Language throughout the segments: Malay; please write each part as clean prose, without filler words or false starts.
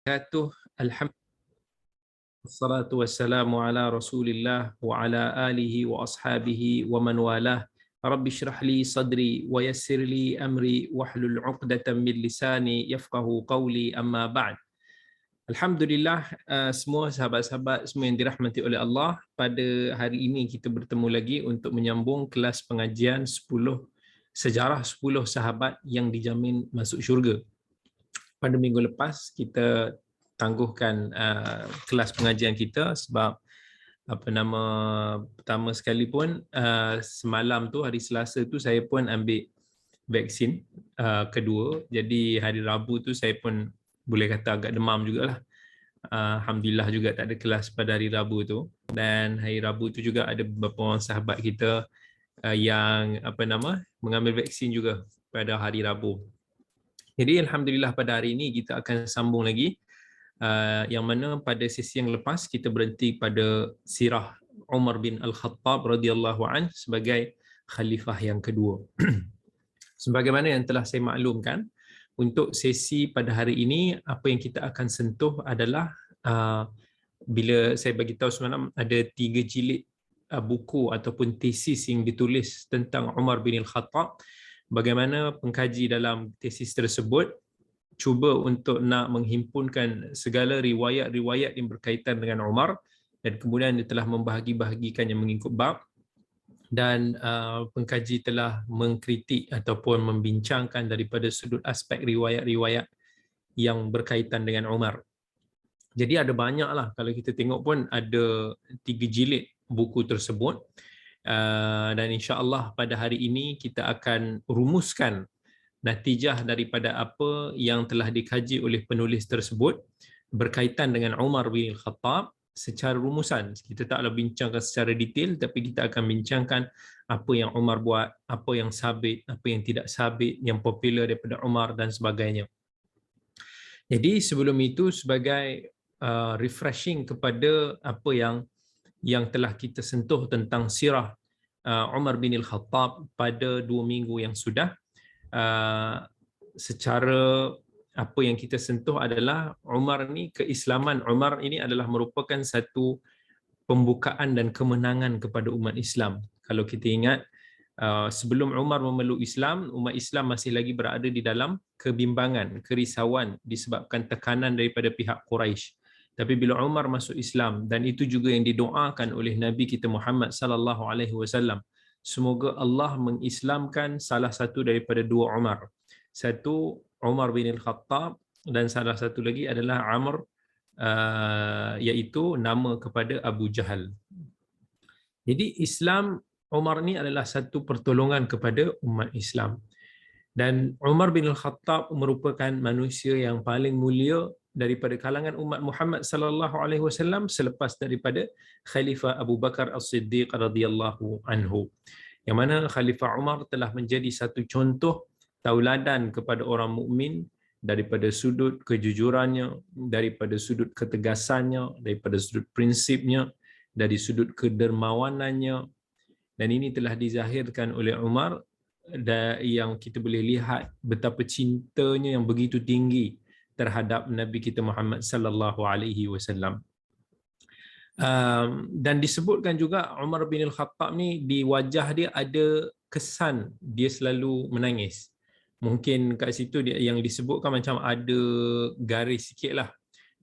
wabarakatuh. Alhamdulillah wassalamu ala Rasulillah wa ala alihi wa ashabihi wa man walah. Rabbi shrah li sadri wa yassir li amri wahlul 'uqdatam min lisani yafqahu qawli, amma ba'd. Alhamdulillah, semua sahabat-sahabat semua yang dirahmati oleh Allah, pada hari ini kita bertemu lagi untuk menyambung kelas pengajian 10 sejarah 10 sahabat yang dijamin masuk syurga. Pada minggu lepas kita tangguhkan kelas pengajian kita sebab pertama sekali pun semalam tu, hari Selasa tu, saya pun ambil vaksin kedua. Jadi hari Rabu tu saya pun boleh kata agak demam jugalah. Alhamdulillah juga tak ada kelas pada hari Rabu tu. Dan hari Rabu tu juga ada beberapa orang sahabat kita yang mengambil vaksin juga pada hari Rabu. Jadi Alhamdulillah pada hari ini kita akan sambung lagi, yang mana pada sesi yang lepas kita berhenti pada sirah Umar bin Al-Khattab radhiyallahu anhu sebagai khalifah yang kedua. Sebagaimana yang telah saya maklumkan, untuk sesi pada hari ini apa yang kita akan sentuh adalah bila saya bagi tahu semalam ada 3 jilid buku ataupun tesis yang ditulis tentang Umar bin Al-Khattab. Bagaimana pengkaji dalam tesis tersebut cuba untuk nak menghimpunkan segala riwayat-riwayat yang berkaitan dengan Umar, dan kemudian dia telah membahagi-bahagikannya mengikut bab, dan pengkaji telah mengkritik ataupun membincangkan daripada sudut aspek riwayat-riwayat yang berkaitan dengan Umar. Jadi ada banyaklah, kalau kita tengok pun ada 3 jilid buku tersebut. Dan insya-Allah pada hari ini kita akan rumuskan natijah daripada apa yang telah dikaji oleh penulis tersebut berkaitan dengan Umar bin Khattab secara rumusan. Kita taklah bincangkan secara detail, tapi kita akan bincangkan apa yang Umar buat, apa yang sabit, apa yang tidak sabit, yang popular daripada Umar dan sebagainya. Jadi sebelum itu, sebagai refreshing kepada apa yang telah kita sentuh tentang sirah Umar bin Al-Khattab pada 2 minggu yang sudah, secara apa yang kita sentuh adalah keislaman Umar ini adalah merupakan satu pembukaan dan kemenangan kepada umat Islam. Kalau kita ingat, sebelum Umar memeluk Islam, umat Islam masih lagi berada di dalam kebimbangan, kerisauan disebabkan tekanan daripada pihak Quraisy. Tapi bila Umar masuk Islam, dan itu juga yang didoakan oleh Nabi kita Muhammad sallallahu alaihi wasallam, semoga Allah mengislamkan salah satu daripada 2 Umar. Satu Umar bin Al-Khattab, dan salah satu lagi adalah Amr, iaitu nama kepada Abu Jahal. Jadi Islam Umar ni adalah satu pertolongan kepada umat Islam. Dan Umar bin Al-Khattab merupakan manusia yang paling mulia daripada kalangan umat Muhammad sallallahu alaihi wasallam selepas daripada Khalifah Abu Bakar As-Siddiq radhiyallahu anhu. Yang mana Khalifah Umar telah menjadi satu contoh tauladan kepada orang mukmin daripada sudut kejujurannya, daripada sudut ketegasannya, daripada sudut prinsipnya, dari sudut kedermawanannya. Dan ini telah dizahirkan oleh Umar, yang kita boleh lihat betapa cintanya yang begitu tinggi terhadap Nabi kita Muhammad sallallahu alaihi wasallam. Dan disebutkan juga Umar bin Al-Khattab ni, di wajah dia ada kesan dia selalu menangis. Mungkin kat situ dia yang disebutkan macam ada garis sikit lah,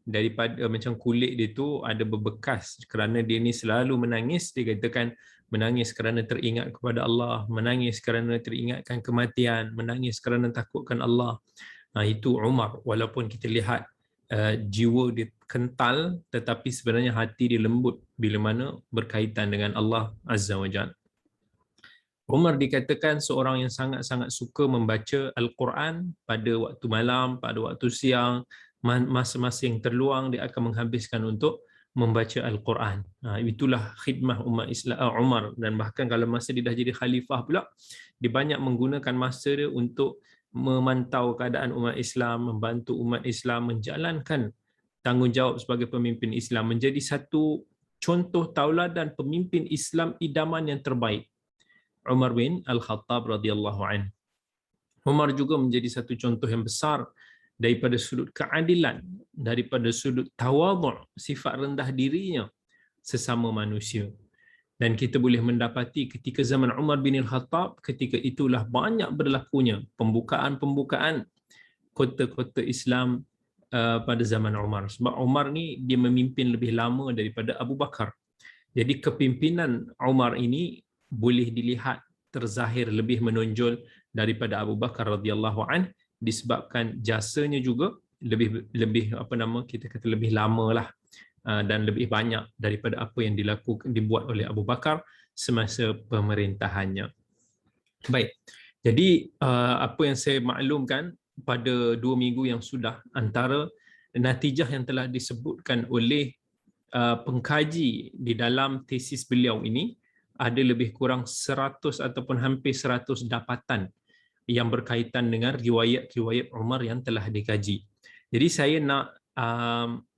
daripada macam kulit dia tu ada berbekas kerana dia ni selalu menangis. Dia katakan menangis kerana teringat kepada Allah, menangis kerana teringatkan kematian, menangis kerana takutkan Allah. Itu Umar, walaupun kita lihat jiwa dia kental, tetapi sebenarnya hati dia lembut bila mana berkaitan dengan Allah Azza wa Jalla. Umar dikatakan seorang yang sangat-sangat suka membaca Al-Quran pada waktu malam, pada waktu siang, masa-masa yang terluang dia akan menghabiskan untuk membaca Al-Quran. Itulah khidmah umat Islam Umar. Dan bahkan kalau masa dia dah jadi khalifah pula, dia banyak menggunakan masa dia untuk memantau keadaan umat Islam, membantu umat Islam menjalankan tanggungjawab sebagai pemimpin Islam, menjadi satu contoh tauladan pemimpin Islam idaman yang terbaik. Umar bin Al-Khattab radhiyallahu anhu. Umar juga menjadi satu contoh yang besar daripada sudut keadilan, daripada sudut tawadhu', sifat rendah dirinya sesama manusia. Dan kita boleh mendapati ketika zaman Umar bin Al-Khattab, ketika itulah banyak berlakunya pembukaan kota-kota Islam pada zaman Umar. Sebab Umar ni dia memimpin lebih lama daripada Abu Bakar. Jadi kepimpinan Umar ini boleh dilihat terzahir lebih menonjol daripada Abu Bakar radhiyallahu an, disebabkan jasanya juga lebih kita kata lebih lamalah dan lebih banyak daripada apa yang dibuat oleh Abu Bakar semasa pemerintahannya. Baik. Jadi apa yang saya maklumkan pada 2 minggu yang sudah, antara natijah yang telah disebutkan oleh pengkaji di dalam tesis beliau ini, ada lebih kurang 100 ataupun hampir 100 dapatan yang berkaitan dengan riwayat-riwayat Umar yang telah dikaji. Jadi saya nak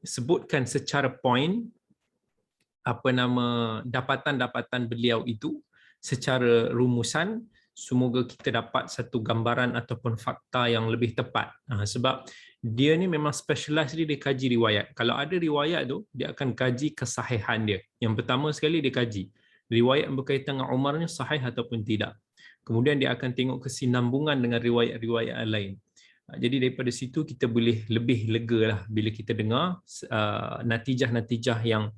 sebutkan secara poin dapatan-dapatan beliau itu secara rumusan. Semoga kita dapat satu gambaran ataupun fakta yang lebih tepat. Sebab dia ni memang specialize dia kaji riwayat. Kalau ada riwayat tu, dia akan kaji kesahihan dia. Yang pertama sekali dia kaji riwayat yang berkaitan dengan Umar ni sahih ataupun tidak. Kemudian dia akan tengok kesinambungan dengan riwayat-riwayat lain. Jadi daripada situ kita boleh lebih lega lah bila kita dengar natijah-natijah yang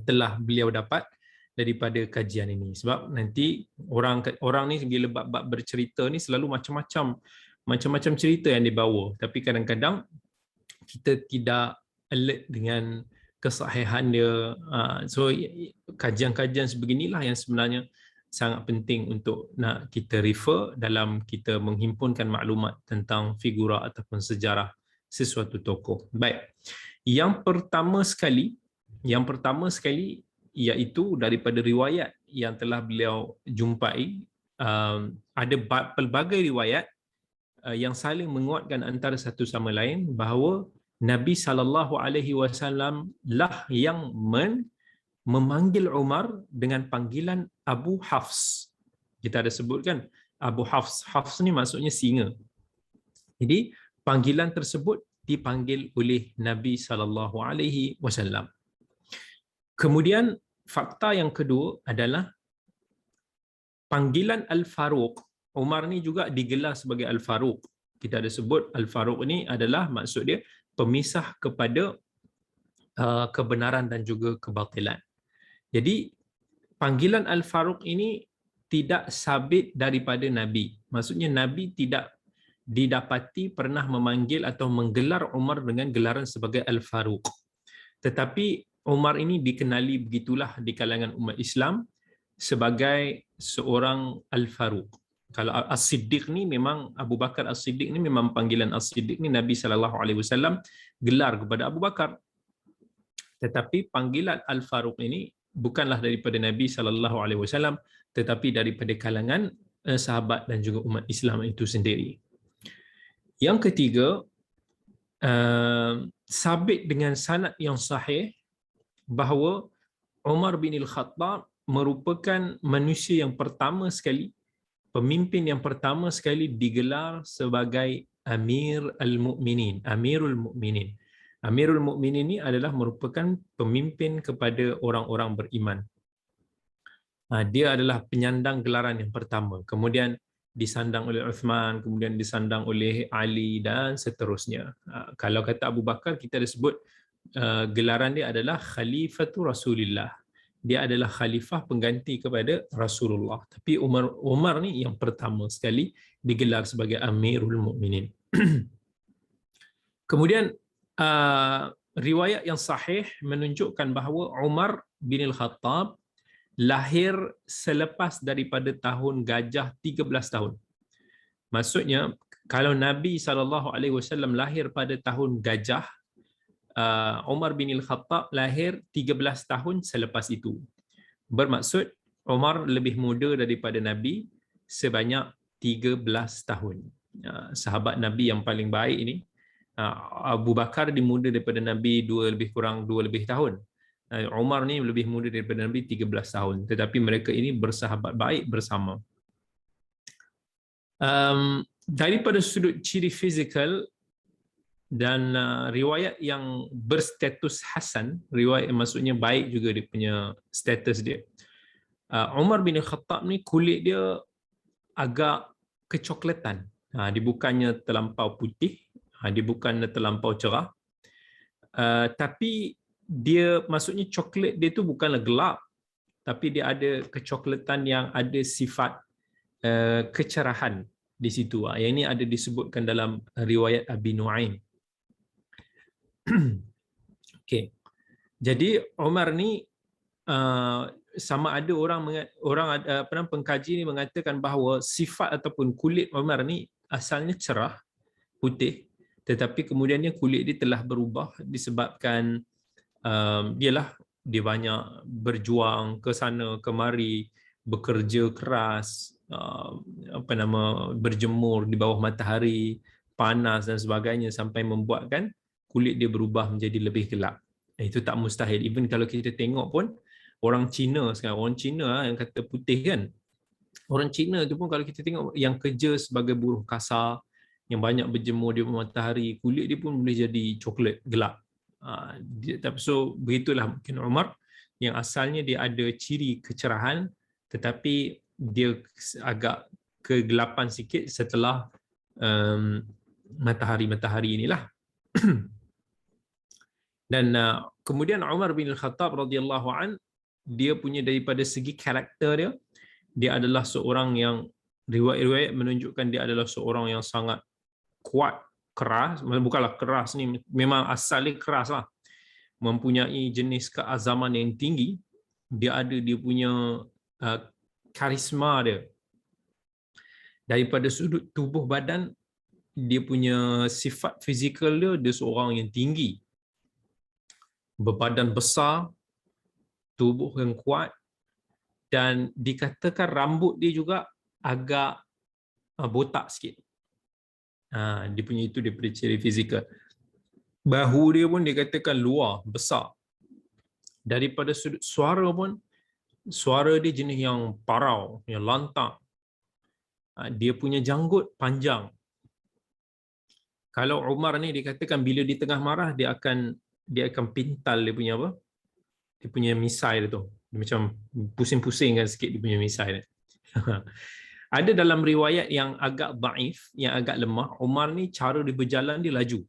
telah beliau dapat daripada kajian ini. Sebab nanti orang ni bila bab bercerita ni selalu macam-macam cerita yang dibawa, tapi kadang-kadang kita tidak alert dengan kesahihan dia. So kajian-kajian sebeginilah yang sebenarnya sangat penting untuk nak kita refer dalam kita menghimpunkan maklumat tentang figura ataupun sejarah sesuatu tokoh. Baik. Yang pertama sekali iaitu daripada riwayat yang telah beliau jumpai, ada pelbagai riwayat yang saling menguatkan antara satu sama lain bahawa Nabi SAW lah yang memanggil Umar dengan panggilan Abu Hafs. Kita ada sebutkan Abu Hafs. Hafs ni maksudnya singa. Jadi panggilan tersebut dipanggil oleh Nabi SAW. Kemudian fakta yang kedua adalah panggilan Al-Faruq. Umar ni juga digelar sebagai Al-Faruq. Kita ada sebut Al-Faruq ni adalah maksud dia pemisah kepada kebenaran dan juga kebatilan. Jadi panggilan Al-Faruq ini tidak sabit daripada Nabi. Maksudnya Nabi tidak didapati pernah memanggil atau menggelar Umar dengan gelaran sebagai Al-Faruq. Tetapi Umar ini dikenali begitulah di kalangan umat Islam sebagai seorang Al-Faruq. Kalau As-Siddiq ni memang Abu Bakar As-Siddiq ni memang panggilan As-Siddiq ni Nabi SAW gelar kepada Abu Bakar. Tetapi panggilan Al-Faruq ini bukanlah daripada Nabi SAW tetapi daripada kalangan sahabat dan juga umat Islam itu sendiri. Yang ketiga, sabit dengan sanad yang sahih bahawa Umar bin Al-Khattab merupakan manusia yang pertama sekali, pemimpin yang pertama sekali digelar sebagai Amir Al-Mu'minin, Amirul Mu'minin. Amirul Mu'minin ini adalah merupakan pemimpin kepada orang-orang beriman. Dia adalah penyandang gelaran yang pertama. Kemudian disandang oleh Uthman, kemudian disandang oleh Ali dan seterusnya. Kalau kata Abu Bakar, kita ada sebut gelaran dia adalah Khalifatu Rasulillah. Dia adalah khalifah pengganti kepada Rasulullah. Tapi Umar ni yang pertama sekali digelar sebagai Amirul Mu'minin. Kemudian riwayat yang sahih menunjukkan bahawa Umar bin Al-Khattab lahir selepas daripada tahun gajah 13 tahun. Maksudnya kalau Nabi SAW lahir pada tahun gajah, Umar bin Al-Khattab lahir 13 tahun selepas itu. Bermaksud Umar lebih muda daripada Nabi sebanyak 13 tahun. Sahabat Nabi yang paling baik ini, Abu Bakar dimuda daripada Nabi 2 lebih tahun. Umar ni lebih muda daripada Nabi 13 tahun. Tetapi mereka ini bersahabat baik bersama. Daripada sudut ciri fizikal, Dan riwayat yang berstatus hasan, riwayat maksudnya baik juga dia punya status dia. Umar bin Khattab ni kulit dia agak kecoklatan. Dia bukannya terlampau putih, dia bukannya terlampau cerah. Tapi dia maksudnya coklat dia tu bukanlah gelap, tapi dia ada kecoklatan yang ada sifat kecerahan di situ. Yang ini ada disebutkan dalam riwayat Abi Nuaim. Okey. Jadi Umar ni sama ada pengkaji ni mengatakan bahawa sifat ataupun kulit Umar ni asalnya cerah, putih, tetapi kemudiannya kulit dia telah berubah disebabkan dia banyak berjuang ke sana kemari, bekerja keras, berjemur di bawah matahari panas dan sebagainya sampai membuatkan kulit dia berubah menjadi lebih gelap. Itu tak mustahil. Even kalau kita tengok pun orang Cina sekarang, orang Cina yang kata putih kan, orang Cina tu pun kalau kita tengok yang kerja sebagai buruh kasar, yang banyak berjemur di bawah matahari, kulit dia pun boleh jadi coklat gelap. So begitulah mungkin Umar yang asalnya dia ada ciri kecerahan tetapi dia agak kegelapan sikit setelah matahari inilah. Dan kemudian Umar bin Khattab radhiyallahu an, dia punya daripada segi karakter dia adalah seorang yang riwayat-riwayat menunjukkan dia adalah seorang yang sangat kuat, keras, bukanlah keras ni, memang asalnya keras lah, mempunyai jenis keazaman yang tinggi. Dia punya karisma dia. Daripada sudut tubuh badan, dia punya sifat fizikal dia seorang yang tinggi, berbadan besar, tubuh yang kuat, dan dikatakan rambut dia juga agak botak sikit. Dia punya itu daripada ciri fizikal. Bahu dia pun dikatakan luar, besar. Daripada sudut suara pun, suara dia jenis yang parau, yang lantang. Dia punya janggut panjang. Kalau Umar ni dikatakan bila di tengah marah dia akan pintal dia punya apa? Dia punya misai dia tu. Dia macam pusing-pusing kan sikit dia punya misai dia. Ada dalam riwayat yang agak dhaif, yang agak lemah, Umar ni cara dia berjalan dia laju.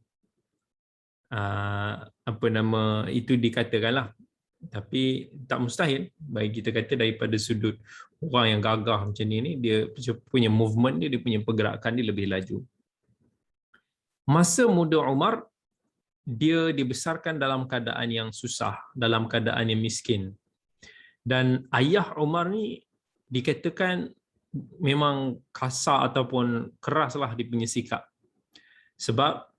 Itu dikatakanlah. Tapi tak mustahil bagi kita kata daripada sudut orang yang gagah macam ni dia punya movement dia punya pergerakan dia lebih laju. Masa muda Umar, dia dibesarkan dalam keadaan yang susah, dalam keadaan yang miskin. Dan ayah Umar ni dikatakan memang kasar ataupun keraslah dia punya sikap. Sebab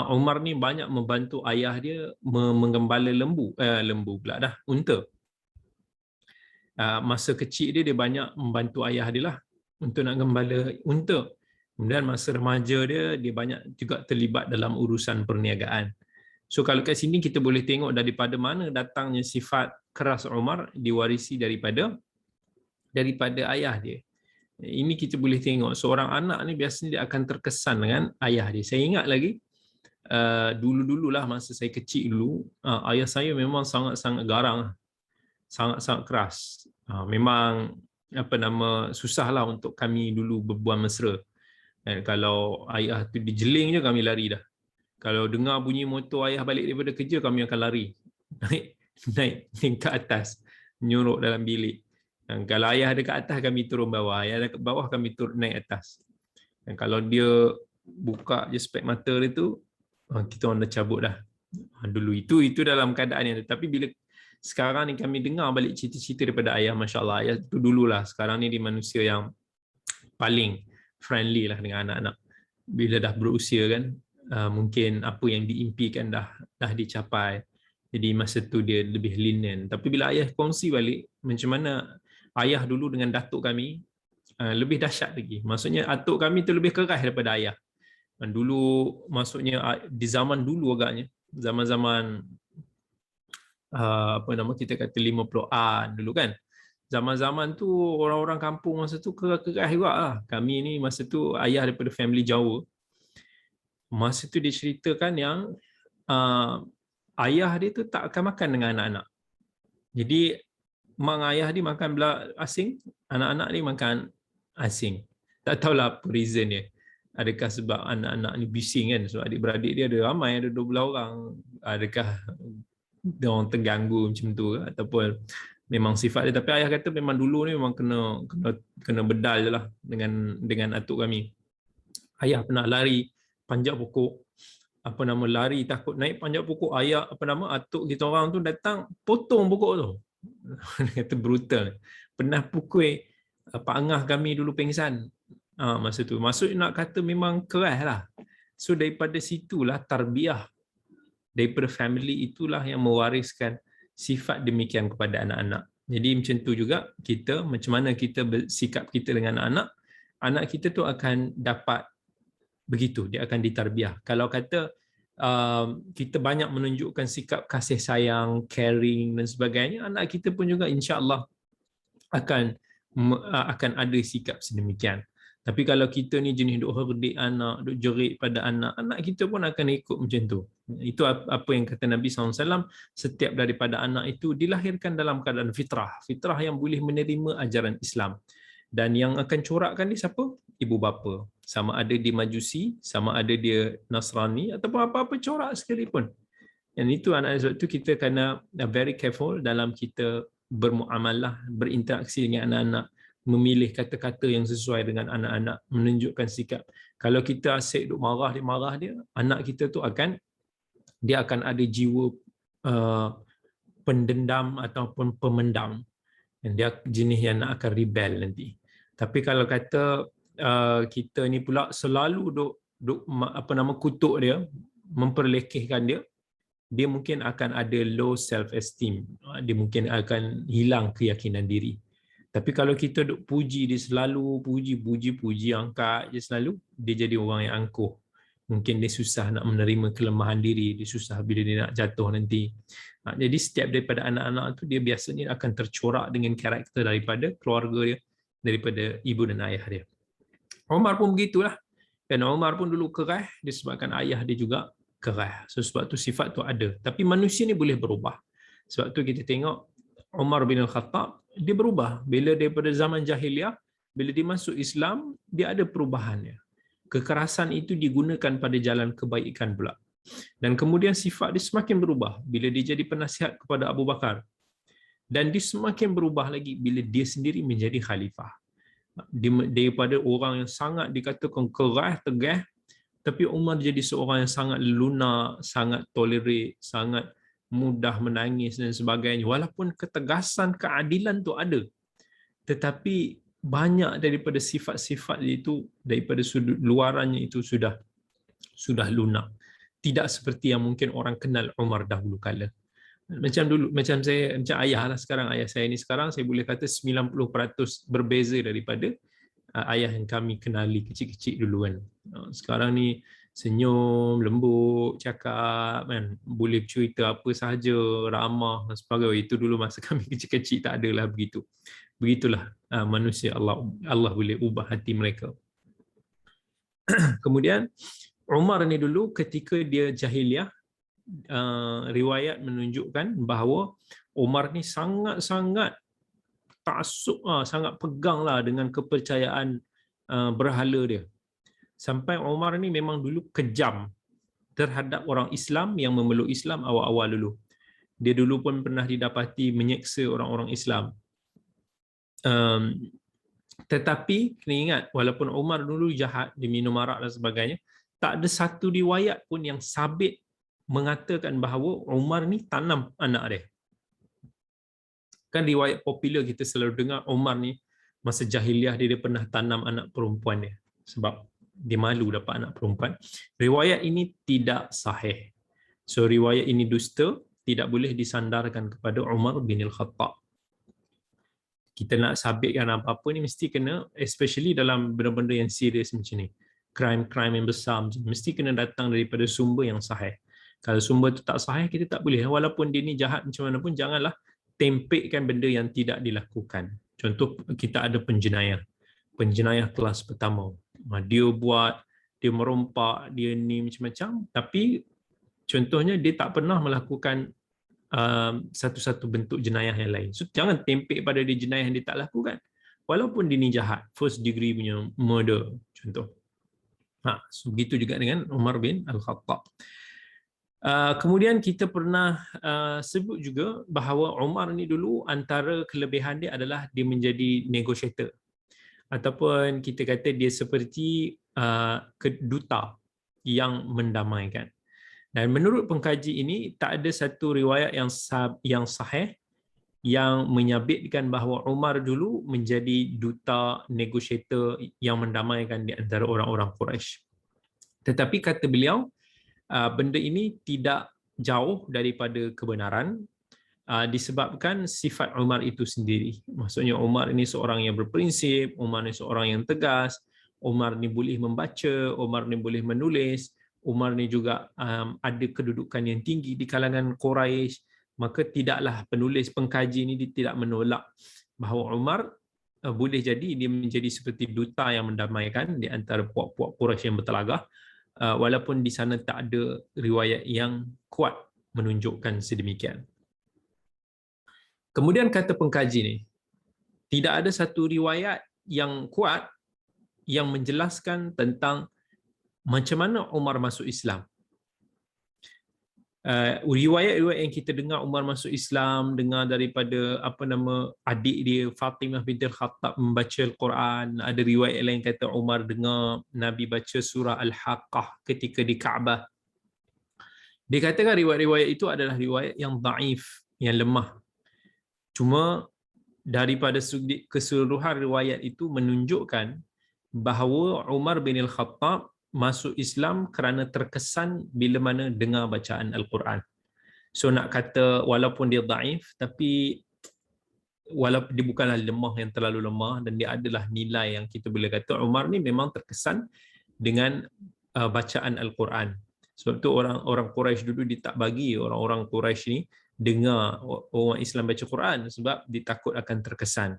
Umar ni banyak membantu ayah dia menggembala unta. Masa kecil dia banyak membantu ayah dia lah untuk nak gembala unta. Kemudian masa remaja dia banyak juga terlibat dalam urusan perniagaan. So kalau kat sini kita boleh tengok daripada mana datangnya sifat keras Umar diwarisi daripada ayah dia. Ini kita boleh tengok seorang anak ni biasanya dia akan terkesan dengan ayah dia. Saya ingat lagi dulu-dululah masa saya kecil dulu, ayah saya memang sangat-sangat garang, sangat-sangat keras. Memang susahlah untuk kami dulu berbual mesra. Kalau ayah tu dijeling je kami lari dah. Kalau dengar bunyi motor ayah balik daripada kerja, kami akan lari naik ke atas, nyuruk dalam bilik. Dan kalau ayah ada kat atas, kami turun bawah. Ayah ada kat bawah, kami turun naik atas. Dan kalau dia buka je spek mata dia tu, kita orang dah cabut dah. Dulu itu dalam keadaan yang, tapi bila sekarang ni kami dengar balik cerita-cerita daripada ayah, masya-Allah, ayah tu dululah. Sekarang ni dia manusia yang paling friendly lah dengan anak-anak. Bila dah berusia kan, mungkin apa yang diimpikan dah dicapai. Jadi masa tu dia lebih lenient. Tapi bila ayah kongsi balik macam mana ayah dulu dengan datuk kami, lebih dahsyat lagi. Maksudnya atuk kami tu lebih keras daripada ayah. Dulu maksudnya di zaman dulu agaknya, zaman-zaman kita kata 50-an dulu kan. Zaman-zaman tu orang-orang kampung masa tu keras juga lah. Kami ni masa tu ayah daripada family Jawa. Masa tu dia ceritakan yang ayah dia tu tak akan makan dengan anak-anak. Jadi mak ayah dia makan belah asing, anak-anak dia makan asing. Tak tahulah apa reason dia. Adakah sebab anak-anak ni bising kan, sebab adik-beradik dia ada ramai, ada 12 orang. Adakah dia orang terganggu macam tu ke? Ataupun memang sifat dia. Tapi ayah kata memang dulu ni memang kena bedal je lah dengan atuk kami. Ayah pernah lari panjat pokok, lari takut naik panjat pokok, ayah atuk kita orang tu datang potong pokok tu. Kata brutal. Pernah pukul Pak Angah kami dulu pengsan masa tu. Maksud nak kata memang keras lah. So daripada situlah tarbiyah, daripada family itulah yang mewariskan sifat demikian kepada anak-anak. Jadi macam tu juga kita, macam mana kita bersikap kita dengan anak, anak kita tu akan dapat begitu, dia akan ditarbiyah. Kalau kata kita banyak menunjukkan sikap kasih sayang, caring dan sebagainya, anak kita pun juga insya-Allah akan ada sikap sedemikian. Tapi kalau kita ni jenis duk herdik anak, duk jerit pada anak, anak kita pun akan ikut macam tu. Itu apa yang kata Nabi SAW, setiap daripada anak itu dilahirkan dalam keadaan fitrah. Fitrah yang boleh menerima ajaran Islam. Dan yang akan corakkan dia siapa? Ibu bapa. Sama ada dia Majusi, sama ada dia Nasrani, ataupun apa-apa corak sekalipun. Dan itu anak, sebab itu kita kena very careful dalam kita bermuamalah, berinteraksi dengan anak-anak, memilih kata-kata yang sesuai dengan anak-anak, menunjukkan sikap. Kalau kita asyik duk marah dia, anak kita tu dia akan ada jiwa pendendam ataupun pemendam. Dan dia jenis yang akan rebel nanti. Tapi kalau kata kita ni pula selalu duk kutuk dia, memperlekehkan dia mungkin akan ada low self esteem. Dia mungkin akan hilang keyakinan diri. Tapi kalau kita duk puji dia selalu, puji, angkat je selalu, dia jadi orang yang angkuh. Mungkin dia susah nak menerima kelemahan diri, dia susah bila dia nak jatuh nanti. Jadi setiap daripada anak-anak tu dia biasanya akan tercorak dengan karakter daripada keluarga dia, daripada ibu dan ayah dia. Umar pun begitulah. Dan Umar pun dulu keras disebabkan ayah dia juga keras. So, sebab tu sifat tu ada. Tapi manusia ni boleh berubah. Sebab tu kita tengok Umar bin Al-Khattab, dia berubah. Bila daripada zaman jahiliah, bila dia masuk Islam, dia ada perubahannya. Kekerasan itu digunakan pada jalan kebaikan pula. Dan kemudian sifat dia semakin berubah bila dia jadi penasihat kepada Abu Bakar. Dan dia semakin berubah lagi bila dia sendiri menjadi khalifah. Daripada orang yang sangat dikatakan keras, tegas, tapi Umar jadi seorang yang sangat lunak, sangat tolerate, sangat mudah menangis dan sebagainya. Walaupun ketegasan, keadilan tu ada, tetapi banyak daripada sifat-sifat itu daripada sudut luarannya itu sudah lunak. Tidak seperti yang mungkin orang kenal Umar dahulu kala. Macam ayah lah sekarang, ayah saya ni sekarang saya boleh kata 90% berbeza daripada ayah yang kami kenali kecil-kecil dulu kan. Sekarang ni senyum, lembut, cakap kan, boleh cerita apa sahaja, ramah dan sebagainya. Itu dulu masa kami kecil-kecil tak adalah begitu. Begitulah manusia, Allah boleh ubah hati mereka. Kemudian Umar ni dulu ketika dia jahiliah, riwayat menunjukkan bahawa Umar ni sangat-sangat taksub, sangat peganglah dengan kepercayaan berhala dia. Sampai Umar ni memang dulu kejam terhadap orang Islam yang memeluk Islam awal-awal dulu. Dia dulu pun pernah didapati menyeksa orang-orang Islam. Tetapi kena ingat, walaupun Umar dulu jahat, dia minum arak dan sebagainya, tak ada satu riwayat pun yang sabit mengatakan bahawa Umar ni tanam anak dia. Kan riwayat popular kita selalu dengar Umar ni masa jahiliah dia pernah tanam anak perempuan dia sebab dia malu dapat anak perempuan. Riwayat ini tidak sahih. So riwayat ini dusta, tidak boleh disandarkan kepada Umar bin Al-Khattab. Kita nak sabitkan apa-apa ni mesti kena, especially dalam benda-benda yang serius macam ni, crime yang besar macam ni, mesti kena datang daripada sumber yang sahih. Kalau sumber tu tak sahih, kita tak boleh. Walaupun dia ni jahat macam mana pun, janganlah tempekkan benda yang tidak dilakukan. Contoh, kita ada penjenayah kelas pertama. Dia dia merompak, dia ni macam-macam, tapi contohnya dia tak pernah melakukan satu-satu bentuk jenayah yang lain. So jangan tempik pada dia jenayah yang dia tak lakukan. Walaupun dia ni jahat, first degree punya murder contoh. So begitu juga dengan Umar bin Al-Khattab. Kemudian kita pernah sebut juga bahawa Umar ni dulu antara kelebihan dia adalah dia menjadi negotiator, ataupun kita kata dia seperti duta yang mendamaikan. Dan menurut pengkaji ini tak ada satu riwayat yang sahih yang menyabitkan bahawa Umar dulu menjadi duta negotiator yang mendamaikan di antara orang-orang Quraisy. Tetapi kata beliau, benda ini tidak jauh daripada kebenaran disebabkan sifat Umar itu sendiri. Maksudnya Umar ini seorang yang berprinsip, Umar ini seorang yang tegas, Umar ni boleh membaca, Umar ni boleh menulis, Umar ni juga ada kedudukan yang tinggi di kalangan Quraisy. Maka tidaklah penulis pengkaji ini tidak menolak bahawa Umar boleh jadi dia menjadi seperti duta yang mendamaikan di antara puak-puak Quraisy yang bertelagah, walaupun di sana tak ada riwayat yang kuat menunjukkan sedemikian. Kemudian kata pengkaji ni, tidak ada satu riwayat yang kuat yang menjelaskan tentang macam mana Umar masuk Islam. Riwayat-riwayat yang kita dengar Umar masuk Islam, dengar daripada adik dia Fatimah binti Khattab membaca Al-Quran. Ada riwayat lain kata Umar dengar Nabi baca surah Al-Haqqah ketika di Kaabah. Dikatakan riwayat-riwayat itu adalah riwayat yang daif, yang lemah. Cuma daripada sudut keseluruhan riwayat itu menunjukkan bahawa Umar bin Al-Khattab masuk Islam kerana terkesan bila mana dengar bacaan Al-Quran. So nak kata walaupun dia daif, tapi walaupun dia bukanlah lemah yang terlalu lemah, dan dia adalah nilai yang kita boleh kata Umar ni memang terkesan dengan bacaan Al-Quran. Sebab tu orang Quraisy dulu dia tak bagi orang-orang Quraisy ni dengar orang Islam baca Quran sebab dia takut akan terkesan.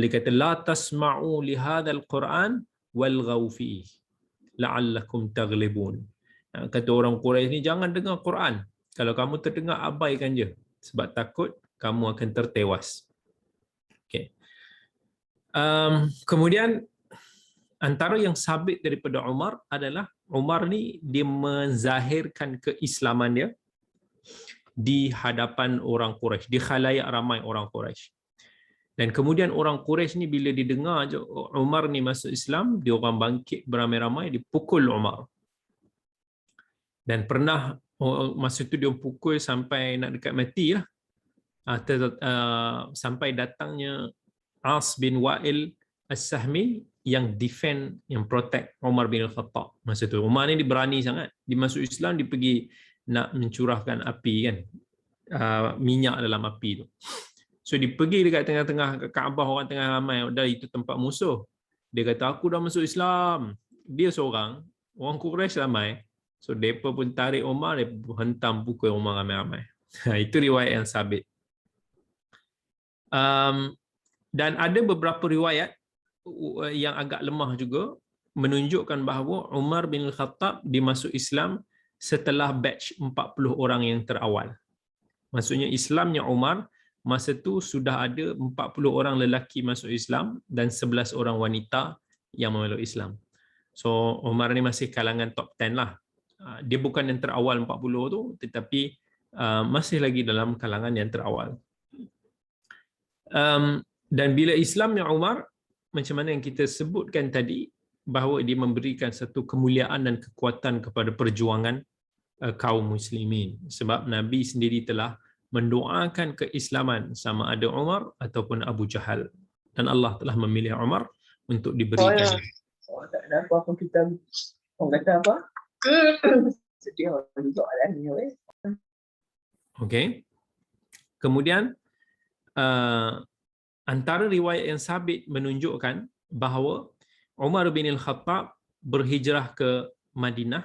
Dia kata la tasma'u li hadzal Quran walghaw fihi la'allakum taghlibun. Kata orang Quraisy ni jangan dengar Quran. Kalau kamu terdengar abaikan je sebab takut kamu akan tertewas. Okay. Kemudian antara yang sabit daripada Umar adalah Umar ni dia menzahirkan keislaman dia di hadapan orang Quraisy, di khalayak ramai orang Quraisy. Dan kemudian orang Quraisy ni bila didengar je Umar ni masuk Islam, dia orang bangkit beramai-ramai dipukul Umar. Dan pernah masa tu dia pukul sampai nak dekat mati lah. Sampai datangnya As bin Wa'il As-Sahmi yang defend, yang protect Umar bin Al-Khattab. Masa tu Umar ni dia berani sangat. Dia masuk Islam, dia pergi nak mencurahkan api kan, minyak dalam api tu. So dia pergi dekat tengah-tengah Kaabah, orang tengah ramai, dah itu tempat musuh. Dia kata aku dah masuk Islam. Dia seorang, orang Quraisy ramai. So depa pun tarik Umar, dia hentam pukul Umar ramai-ramai. Itu riwayat yang sabit. Dan ada beberapa riwayat yang agak lemah juga menunjukkan bahawa Umar bin Khattab dimasuk Islam setelah batch 40 orang yang terawal. Maksudnya Islamnya Umar masa tu sudah ada 40 orang lelaki masuk Islam dan 11 orang wanita yang memeluk Islam. So Umar ni masih kalangan top 10 lah. Dia bukan yang terawal 40 tu, tetapi masih lagi dalam kalangan yang terawal. Dan bila Islamnya Umar, macam mana yang kita sebutkan tadi, bahawa dia memberikan satu kemuliaan dan kekuatan kepada perjuangan kaum muslimin. Sebab Nabi sendiri telah mendoakan keislaman sama ada Umar ataupun Abu Jahal, dan Allah telah memilih Umar untuk diberikan. Tak ada apa kita orang kata apa? Sedih orang juga lah ni. Okey. Kemudian antara riwayat yang sabit menunjukkan bahawa Umar bin Al-Khattab berhijrah ke Madinah.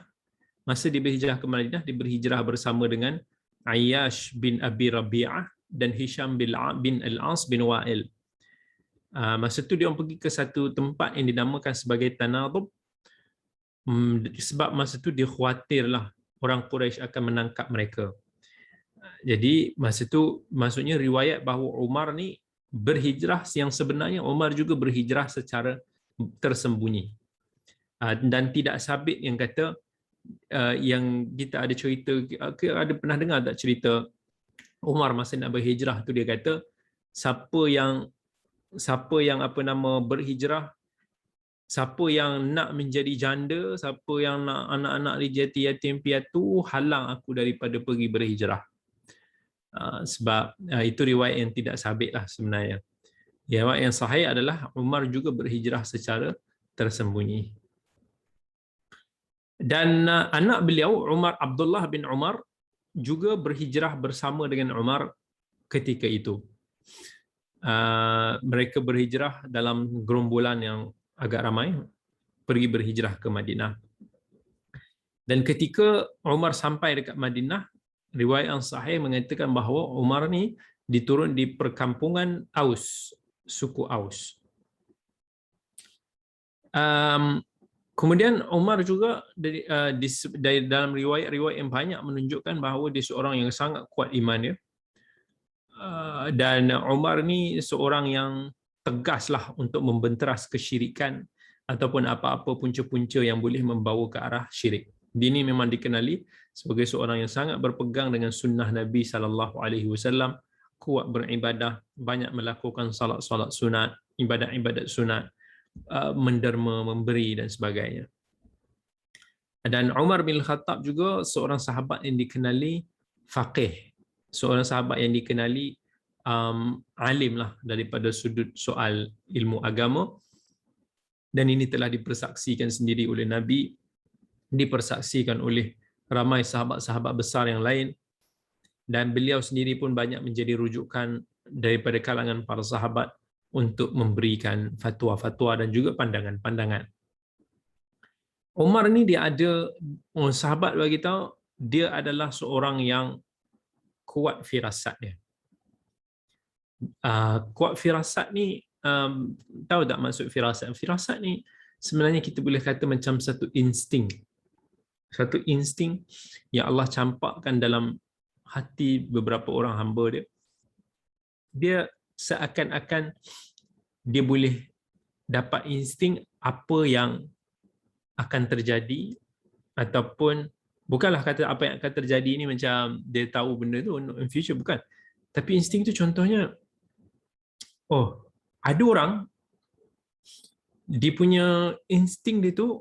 Masa dia berhijrah ke Madinah, dia berhijrah bersama dengan Ayyash bin Abi Rabi'ah dan Hisham bin Al-As bin Wa'il. Masa tu dia orang pergi ke satu tempat yang dinamakan sebagai Tanadub. Sebab masa tu dia khawatirlah orang Quraisy akan menangkap mereka. Jadi masa tu maksudnya riwayat bahawa Umar ni berhijrah, yang sebenarnya Umar juga berhijrah secara tersembunyi. Dan tidak sabit yang kata yang kita ada cerita, ada pernah dengar tak cerita Umar masa nak berhijrah tu, dia kata siapa yang berhijrah, siapa yang nak menjadi janda, siapa yang nak anak-anak dijati yatim piatu, halang aku daripada pergi berhijrah. Sebab itu riwayat yang tidak sabit lah sebenarnya. Riwayat yang sahih adalah Umar juga berhijrah secara tersembunyi. Dan anak beliau Abdullah bin Umar juga berhijrah bersama dengan Umar ketika itu. Mereka berhijrah dalam gerombolan yang agak ramai, pergi berhijrah ke Madinah. Dan ketika Umar sampai dekat Madinah, riwayat yang sahih mengatakan bahawa Umar ni diturun di perkampungan Aus, suku Aus. Kemudian Umar juga dari dalam riwayat-riwayat yang banyak menunjukkan bahawa dia seorang yang sangat kuat imannya. Dan Umar ni seorang yang tegaslah untuk membenteras kesyirikan ataupun apa-apa punca-punca yang boleh membawa ke arah syirik. Dia ni memang dikenali sebagai seorang yang sangat berpegang dengan sunnah Nabi SAW, kuat beribadah, banyak melakukan salat-salat sunat, ibadat-ibadat sunat, menderma, memberi dan sebagainya. Dan Umar bin Khattab juga seorang sahabat yang dikenali faqih, seorang sahabat yang dikenali alim lah daripada sudut soal ilmu agama, dan ini telah dipersaksikan sendiri oleh Nabi, dipersaksikan oleh ramai sahabat-sahabat besar yang lain, dan beliau sendiri pun banyak menjadi rujukan daripada kalangan para sahabat untuk memberikan fatwa-fatwa dan juga pandangan-pandangan. Umar ni dia ada, sahabat bagi tahu, dia adalah seorang yang kuat firasat dia. Kuat firasat ni, tahu tak maksud firasat? Firasat ni sebenarnya kita boleh kata macam satu insting. Satu insting yang Allah campakkan dalam hati beberapa orang hamba dia. Dia seakan-akan dia boleh dapat insting apa yang akan terjadi, ataupun bukanlah kata apa yang akan terjadi ni macam dia tahu benda tu in future, bukan. Tapi insting tu contohnya, ada orang dia punya insting dia tu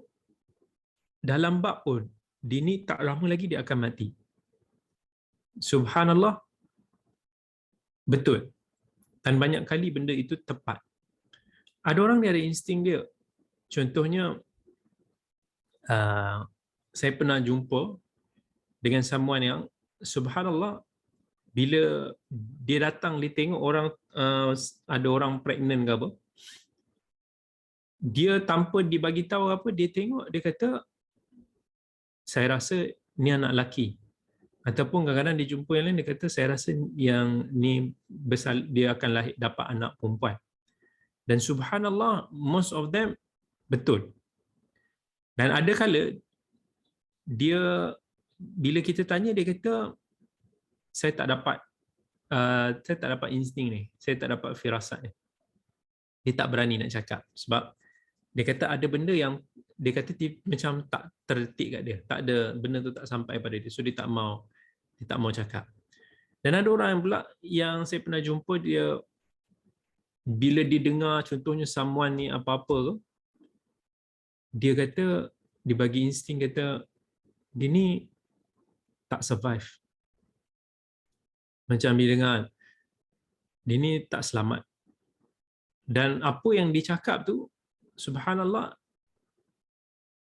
dalam bab dia ni tak lama lagi dia akan mati. Subhanallah, betul. Dan banyak kali benda itu tepat. Ada orang dia ada insting dia. Contohnya, saya pernah jumpa dengan someone yang subhanallah, bila dia datang, dia tengok orang, ada orang pregnant ke apa, dia tanpa dibagi tahu apa, dia tengok, dia kata, saya rasa ni anak lelaki. Ataupun kadang-kadang dia jumpa yang lain, dia kata, saya rasa yang ni besar, dia akan lahir dapat anak perempuan. Dan subhanallah, most of them betul. Dan ada kala dia, bila kita tanya, dia kata, saya tak dapat insting ni, saya tak dapat firasat ni. Dia tak berani nak cakap sebab dia kata ada benda yang dia kata macam tak tertik kat dia, tak ada, benda tu tak sampai pada dia, so dia tak mau cakap. Dan ada orang yang pula yang saya pernah jumpa, dia bila dia dengar contohnya someone ni apa-apa ke, dia kata, dia bagi insting, kata dia ni tak survive. Macam dia dengar, dia ni tak selamat. Dan apa yang dicakap tu, subhanallah,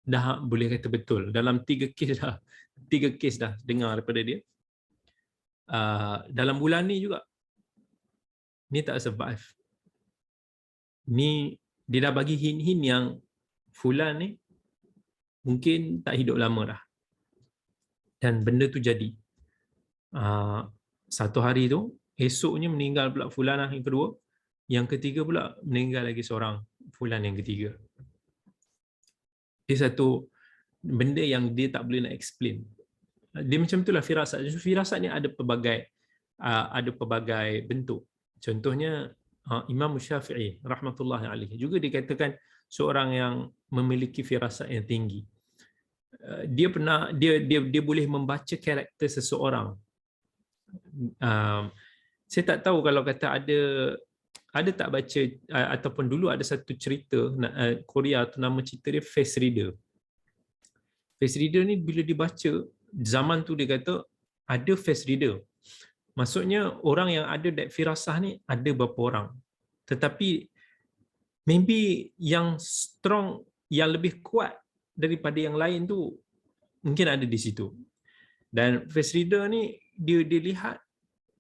dah boleh kata betul. Dalam 3 kes dah dengar daripada dia. Dalam bulan ni juga, ni tak survive. Ni dia dah bagi hint-hint yang fulan ni mungkin tak hidup lama dah. Dan benda tu jadi. Satu hari tu, esoknya meninggal pula fulanah yang kedua, yang ketiga pula meninggal lagi seorang, fulan yang ketiga. Dia satu benda yang dia tak boleh nak explain. Dia macam itulah firasat. Firasat ni ada pelbagai bentuk. Contohnya Imam Syafi'i rahmatullahi alaihi juga dikatakan seorang yang memiliki firasat yang tinggi. Dia boleh membaca karakter seseorang. Saya tak tahu kalau kata ada tak baca ataupun dulu ada satu cerita Korea tu, nama cerita dia Face Reader. Face Reader ni bila dibaca zaman tu dia kata ada face reader. Maksudnya orang yang ada that firasah ni ada berapa orang. Tetapi maybe yang strong, yang lebih kuat daripada yang lain tu mungkin ada di situ. Dan face reader ni dia lihat,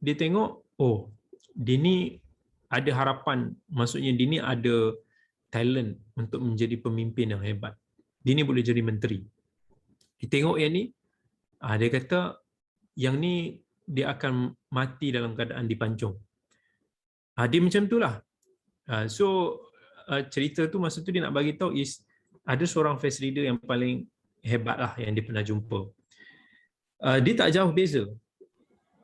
dia tengok, oh dia ni ada harapan, maksudnya dia ni ada talent untuk menjadi pemimpin yang hebat. Dia ni boleh jadi menteri. Dia tengok yang ni, dia kata yang ni dia akan mati dalam keadaan dipancung. Dia macam itulah. So cerita tu masa tu dia nak bagi tahu is ada seorang face reader yang paling hebat lah yang dia pernah jumpa. Dia tak jauh beza.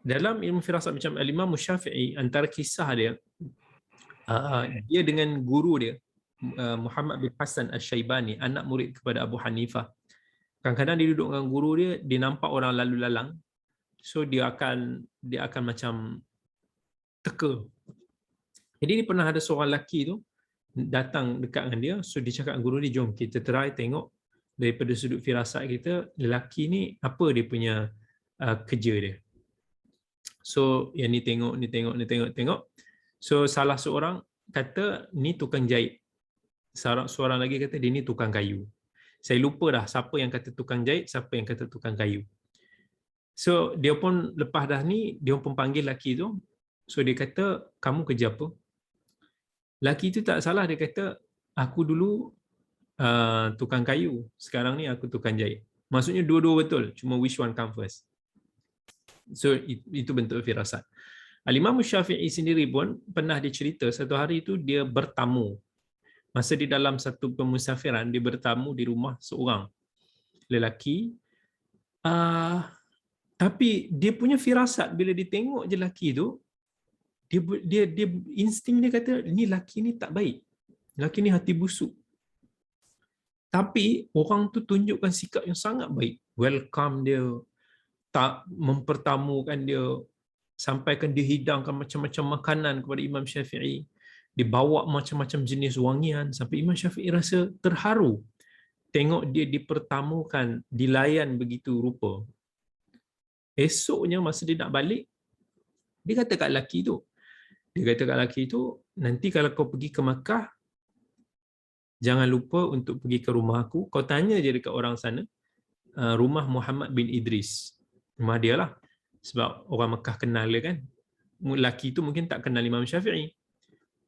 Dalam ilmu firasat macam Al-Imam Syafi'i, antara kisah dia, dia dengan guru dia Muhammad bin Hasan Al-Syaibani, anak murid kepada Abu Hanifah. Kadang-kadang dia duduk dengan guru dia nampak orang lalu lalang, so dia akan macam teka. Jadi dia pernah ada seorang lelaki tu datang dekat dengan dia, so dia cakap dengan guru dia, jom kita try tengok daripada sudut firasat kita, lelaki ni apa dia punya kerja dia. So yang ni tengok. So salah seorang kata ni tukang jahit, seorang lagi kata dia ni tukang kayu. Saya lupa dah siapa yang kata tukang jahit, siapa yang kata tukang kayu. So dia pun lepas dah ni, dia pun panggil lelaki tu. So dia kata, kamu kerja apa? Lelaki tu tak salah, dia kata, aku dulu tukang kayu, sekarang ni aku tukang jahit. Maksudnya dua-dua betul, cuma which one come first. So itu bentuk firasat. Al-Imam Syafi'i sendiri pun pernah dicerita satu hari itu dia bertamu. Masa di dalam satu pemusafiran, dia bertamu di rumah seorang lelaki. Tapi dia punya firasat bila dia tengok je lelaki tu, dia insting dia kata, ni lelaki ni tak baik. Lelaki ni hati busuk. Tapi orang tu tunjukkan sikap yang sangat baik. Welcome dia, tak mempertamukan dia, sampaikan dia hidangkan macam-macam makanan kepada Imam Syafi'i. Dibawa macam-macam jenis wangian sampai Imam Syafi'i rasa terharu tengok dia dipertamukan, dilayan begitu rupa. Esoknya masa dia nak balik, dia kata kat lelaki tu, nanti kalau kau pergi ke Makkah, jangan lupa untuk pergi ke rumah aku, kau tanya je dekat orang sana, rumah Muhammad bin Idris, rumah dia lah, sebab orang Makkah kenal dia kan. Lelaki tu mungkin tak kenal Imam Syafi'i,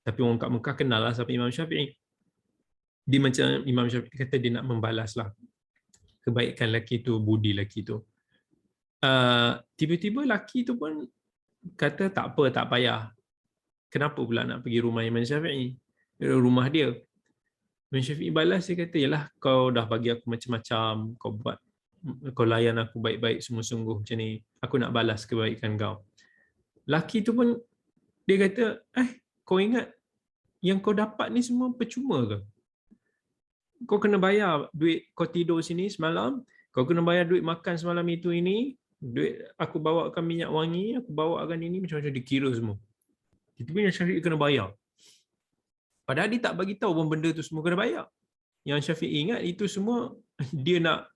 tapi orang kat Mekah kenal lah siapa Imam Syafi'i. Dia macam Imam Syafi'i kata dia nak membalas lah kebaikan lelaki tu, budi lelaki tu. Tiba-tiba lelaki tu pun kata tak apa, tak payah. Kenapa pula nak pergi rumah Imam Syafi'i? Rumah dia. Imam Syafi'i balas, dia kata, yalah kau dah bagi aku macam-macam, kau layan aku baik-baik sungguh-sungguh macam ni, aku nak balas kebaikan kau. Lelaki tu pun dia kata, kau ingat yang kau dapat ni semua percuma ke? Kau kena bayar duit kau tidur sini semalam, kau kena bayar duit makan semalam itu ini, duit aku bawakan minyak wangi, aku bawakan ini, macam-macam dikira semua. Itu pun yang Syafi'i kena bayar. Padahal dia tak bagi tahu pun benda tu semua kena bayar. Yang Syafi'i ingat itu semua dia nak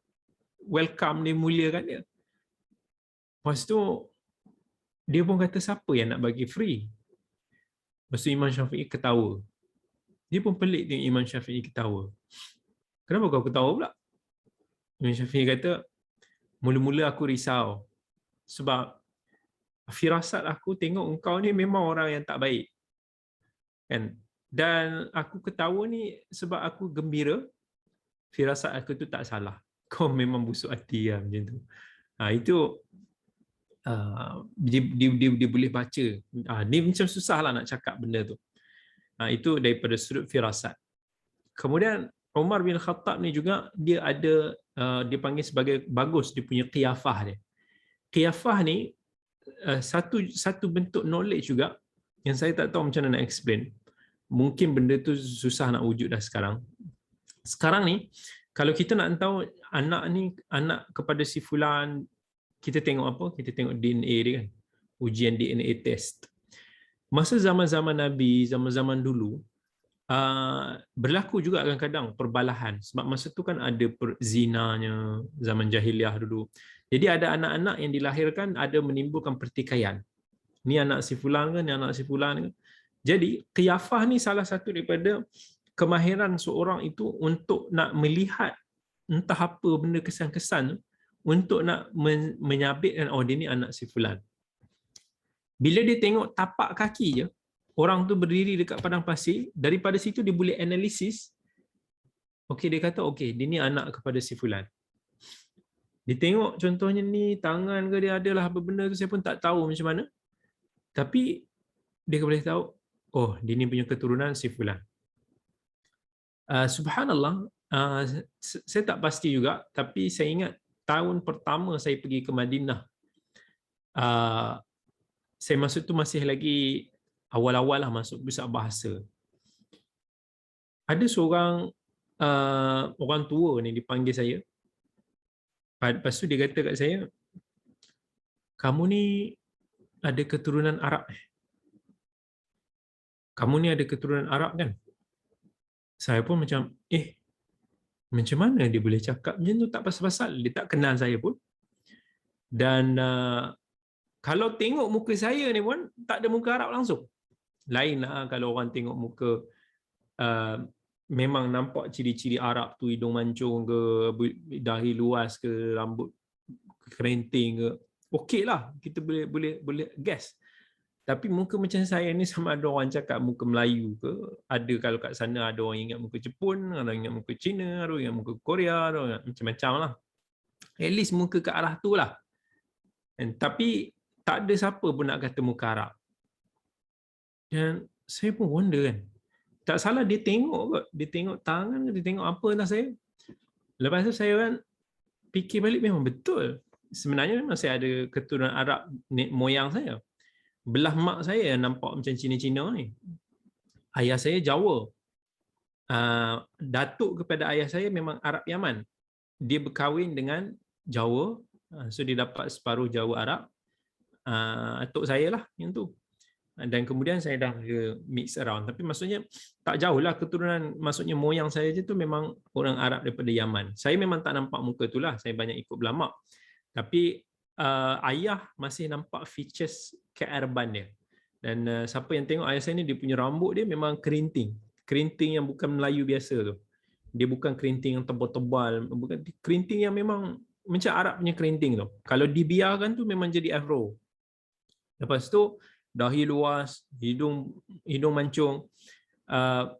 welcome dia, muliakan dia. Lepas tu dia pun kata siapa yang nak bagi free? Lepas tu Imam Syafi'i ketawa. Dia pun pelik tengok Imam Syafi'i ketawa. Kenapa kau ketawa pula? Imam Syafi'i kata, mula-mula aku risau. Sebab firasat aku tengok engkau ni memang orang yang tak baik. Kan? Dan aku ketawa ni sebab aku gembira. Firasat aku tu tak salah. Kau memang busuk hati lah macam tu. Itu dia boleh baca. Ni macam susah lah nak cakap benda tu. Itu daripada sudut firasat. Kemudian Umar bin Khattab ni juga dia ada dia panggil sebagai bagus dia punya qiyafah dia. Qiyafah ni satu bentuk knowledge juga yang saya tak tahu macam mana nak explain. Mungkin benda tu susah nak wujud dah sekarang. Sekarang ni kalau kita nak tahu anak kepada si fulan, kita tengok apa? Kita tengok DNA dia kan. Ujian DNA test. Masa zaman-zaman Nabi, zaman-zaman dulu, berlaku juga kadang-kadang perbalahan. Sebab masa tu kan ada zinanya, zaman jahiliah dulu. Jadi ada anak-anak yang dilahirkan ada menimbulkan pertikaian. Ni anak si fulan ke, ni anak si fulan ke. Jadi qiyafah ni salah satu daripada kemahiran seorang itu untuk nak melihat entah apa benda kesan-kesan untuk nak menyabitkan dia ni anak si fulan. Bila dia tengok tapak kaki je, orang tu berdiri dekat padang pasir, daripada situ dia boleh analisis. Okey, dia kata okey, dia ni anak kepada si fulan. Dia tengok contohnya ni tangan ke dia adalah apa benda tu saya pun tak tahu macam mana. Tapi dia boleh tahu, oh dia ni punya keturunan si fulan. Subhanallah, saya tak pasti juga, tapi saya ingat tahun pertama saya pergi ke Madinah, saya masuk tu masih lagi awal-awal lah masuk pusat bahasa. Ada seorang orang tua ni dipanggil saya. Lepas tu dia kata kat saya, kamu ni ada keturunan Arab. Kamu ni ada keturunan Arab kan? Saya pun macam, macam mana dia boleh cakap macam tu? Tak pasal-pasal. Dia tak kenal saya pun. Dan kalau tengok muka saya ni pun, tak ada muka Arab langsung. Lain lah kalau orang tengok muka, memang nampak ciri-ciri Arab tu, hidung mancung ke, dahi luas ke, rambut kerinting ke. Okey lah, kita boleh guess. Tapi muka macam saya ni sama ada orang cakap muka Melayu ke, ada kalau kat sana ada orang ingat muka Jepun, ada orang ingat muka Cina, ada orang ingat muka Korea, ada orang ingat macam-macam lah. At least muka ke arah tu lah. Tapi tak ada siapa pun nak kata muka Arab. Dan saya pun wonder kan, tak salah dia tengok kot, dia tengok tangan ke, dia tengok apa entah saya. Lepas tu saya kan fikir balik, memang betul. Sebenarnya memang saya ada keturunan Arab moyang saya. Belah mak saya yang nampak macam Cina-Cina ni. Ayah saya Jawa. Datuk kepada ayah saya memang Arab Yaman. Dia berkahwin dengan Jawa. So dia dapat separuh Jawa Arab. Atuk saya lah yang tu. Dan kemudian saya dah mix around. Tapi maksudnya tak jauh lah keturunan. Maksudnya moyang saya je tu memang orang Arab daripada Yaman. Saya memang tak nampak muka tu lah. Saya banyak ikut belamak. Tapi ayah masih nampak features kearaban dia. Dan siapa yang tengok ayah saya ni, dia punya rambut dia memang kerinting. Kerinting yang bukan Melayu biasa tu. Dia bukan kerinting yang tebal-tebal. Bukan kerinting yang memang macam Arab punya kerinting tu. Kalau dibiarkan tu memang jadi afro. Lepas tu dahi luas, hidung mancung.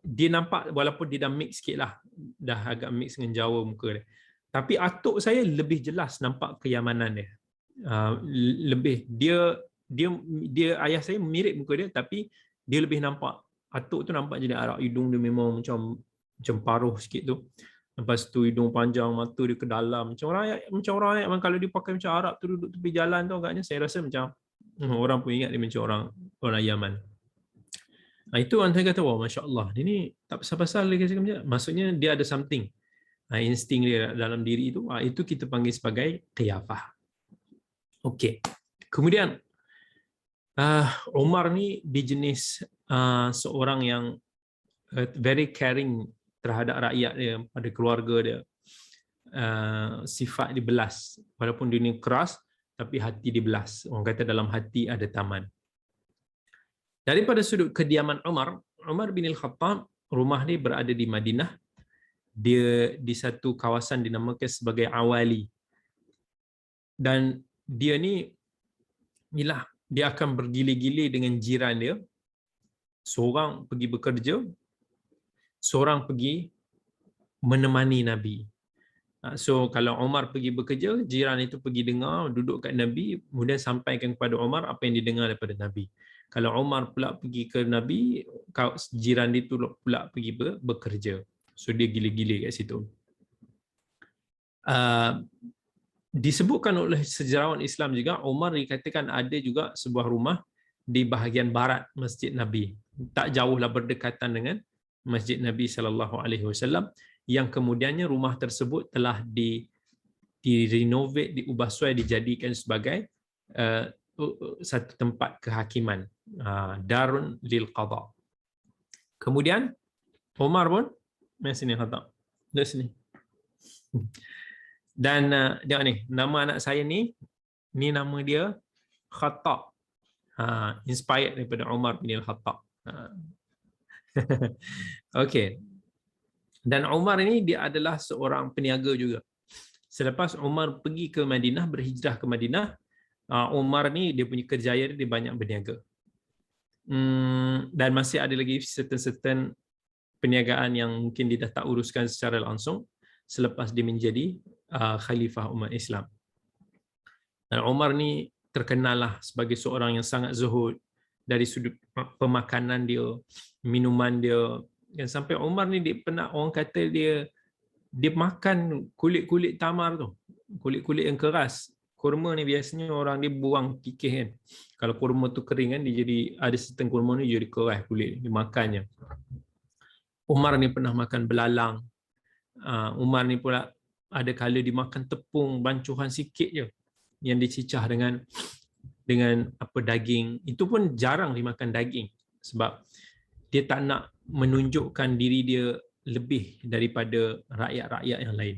Dia nampak walaupun dia dah mix sikit lah. Dah agak mix dengan Jawa muka dia. Tapi atuk saya lebih jelas nampak keyamanan dia. Lebih dia ayah saya mirip muka dia, tapi dia lebih nampak, atuk tu nampak jadi Arab. Hidung dia memang macam paruh sikit tu. Lepas tu hidung panjang, mata dia ke dalam macam orang ayat kalau dia pakai macam Arab tu duduk tepi jalan tu agaknya saya rasa macam orang pun ingat dia macam orang Yaman. Itu orang saya kata, wah masya-Allah, dia ni tak pasal-pasal dia kata macam, maksudnya dia ada something. Insting dia dalam diri itu kita panggil sebagai qiyafah. Okey. Kemudian Umar ni berjenis seorang yang very caring terhadap rakyat dia, pada keluarga dia. Sifat dia belas. Walaupun dia ni keras, tapi hati dia belas. Orang kata dalam hati ada taman. Daripada sudut kediaman Umar bin Al-Khattab, rumah dia berada di Madinah. Dia di satu kawasan dinamakan sebagai Awali. Dan dia ni, dia akan bergilir-gilir dengan jiran dia. Seorang pergi bekerja, seorang pergi menemani Nabi. So kalau Umar pergi bekerja, jiran itu pergi dengar, duduk kat Nabi, kemudian sampaikan kepada Umar apa yang didengar daripada Nabi. Kalau Umar pula pergi ke Nabi, jiran dia tu pula pergi bekerja. So dia gilir-gilir kat situ. Disebutkan oleh sejarawan Islam juga, Umar dikatakan ada juga sebuah rumah di bahagian barat Masjid Nabi, tak jauhlah berdekatan dengan Masjid Nabi SAW, yang kemudiannya rumah tersebut telah direnovate, diubah suai, dijadikan sebagai satu tempat kehakiman, Darun lil Qadha. Kemudian Umar pun mai sini Khattab. Dari sini. Dan tengok ni, nama anak saya ni nama dia Khattab. Inspired daripada Umar bin Al-Khattab. Okey. Dan Umar ini dia adalah seorang peniaga juga. Selepas Umar pergi ke Madinah, berhijrah ke Madinah, Umar ni dia punya kerjaya dia banyak berniaga. Dan masih ada lagi certain perniagaan yang mungkin dia dah tak uruskan secara langsung selepas dia menjadi khalifah umat Islam. Dan Umar ni terkenal lah sebagai seorang yang sangat zuhud dari sudut pemakanan dia, minuman dia. Dan sampai Umar ni dia pernah, orang kata dia makan kulit-kulit tamar tu, kulit-kulit yang keras. Kurma ni biasanya orang dia buang kikih kan. Kalau kurma tu kering kan, dia jadi, ada setengah kurma ni jadi keras kulit, dia makannya. Umar ni pernah makan belalang. Umar ni pula ada kala dia makan tepung bancuhan sikit je yang dicicah dengan apa daging. Itu pun jarang dimakan daging sebab dia tak nak menunjukkan diri dia lebih daripada rakyat-rakyat yang lain.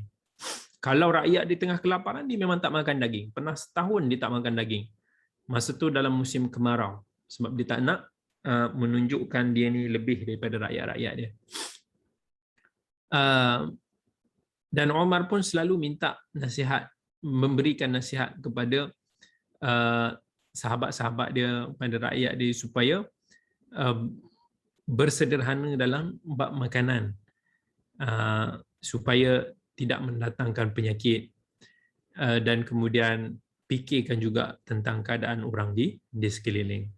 Kalau rakyat di tengah kelaparan, dia memang tak makan daging. Pernah setahun dia tak makan daging. Masa tu dalam musim kemarau. Sebab dia tak nak menunjukkan dia ni lebih daripada rakyat-rakyat dia. Dan Umar pun selalu minta nasihat, memberikan nasihat kepada sahabat-sahabat dia, pada rakyat dia, supaya bersederhana dalam bab makanan, supaya tidak mendatangkan penyakit, dan kemudian fikirkan juga tentang keadaan orang di sekeliling.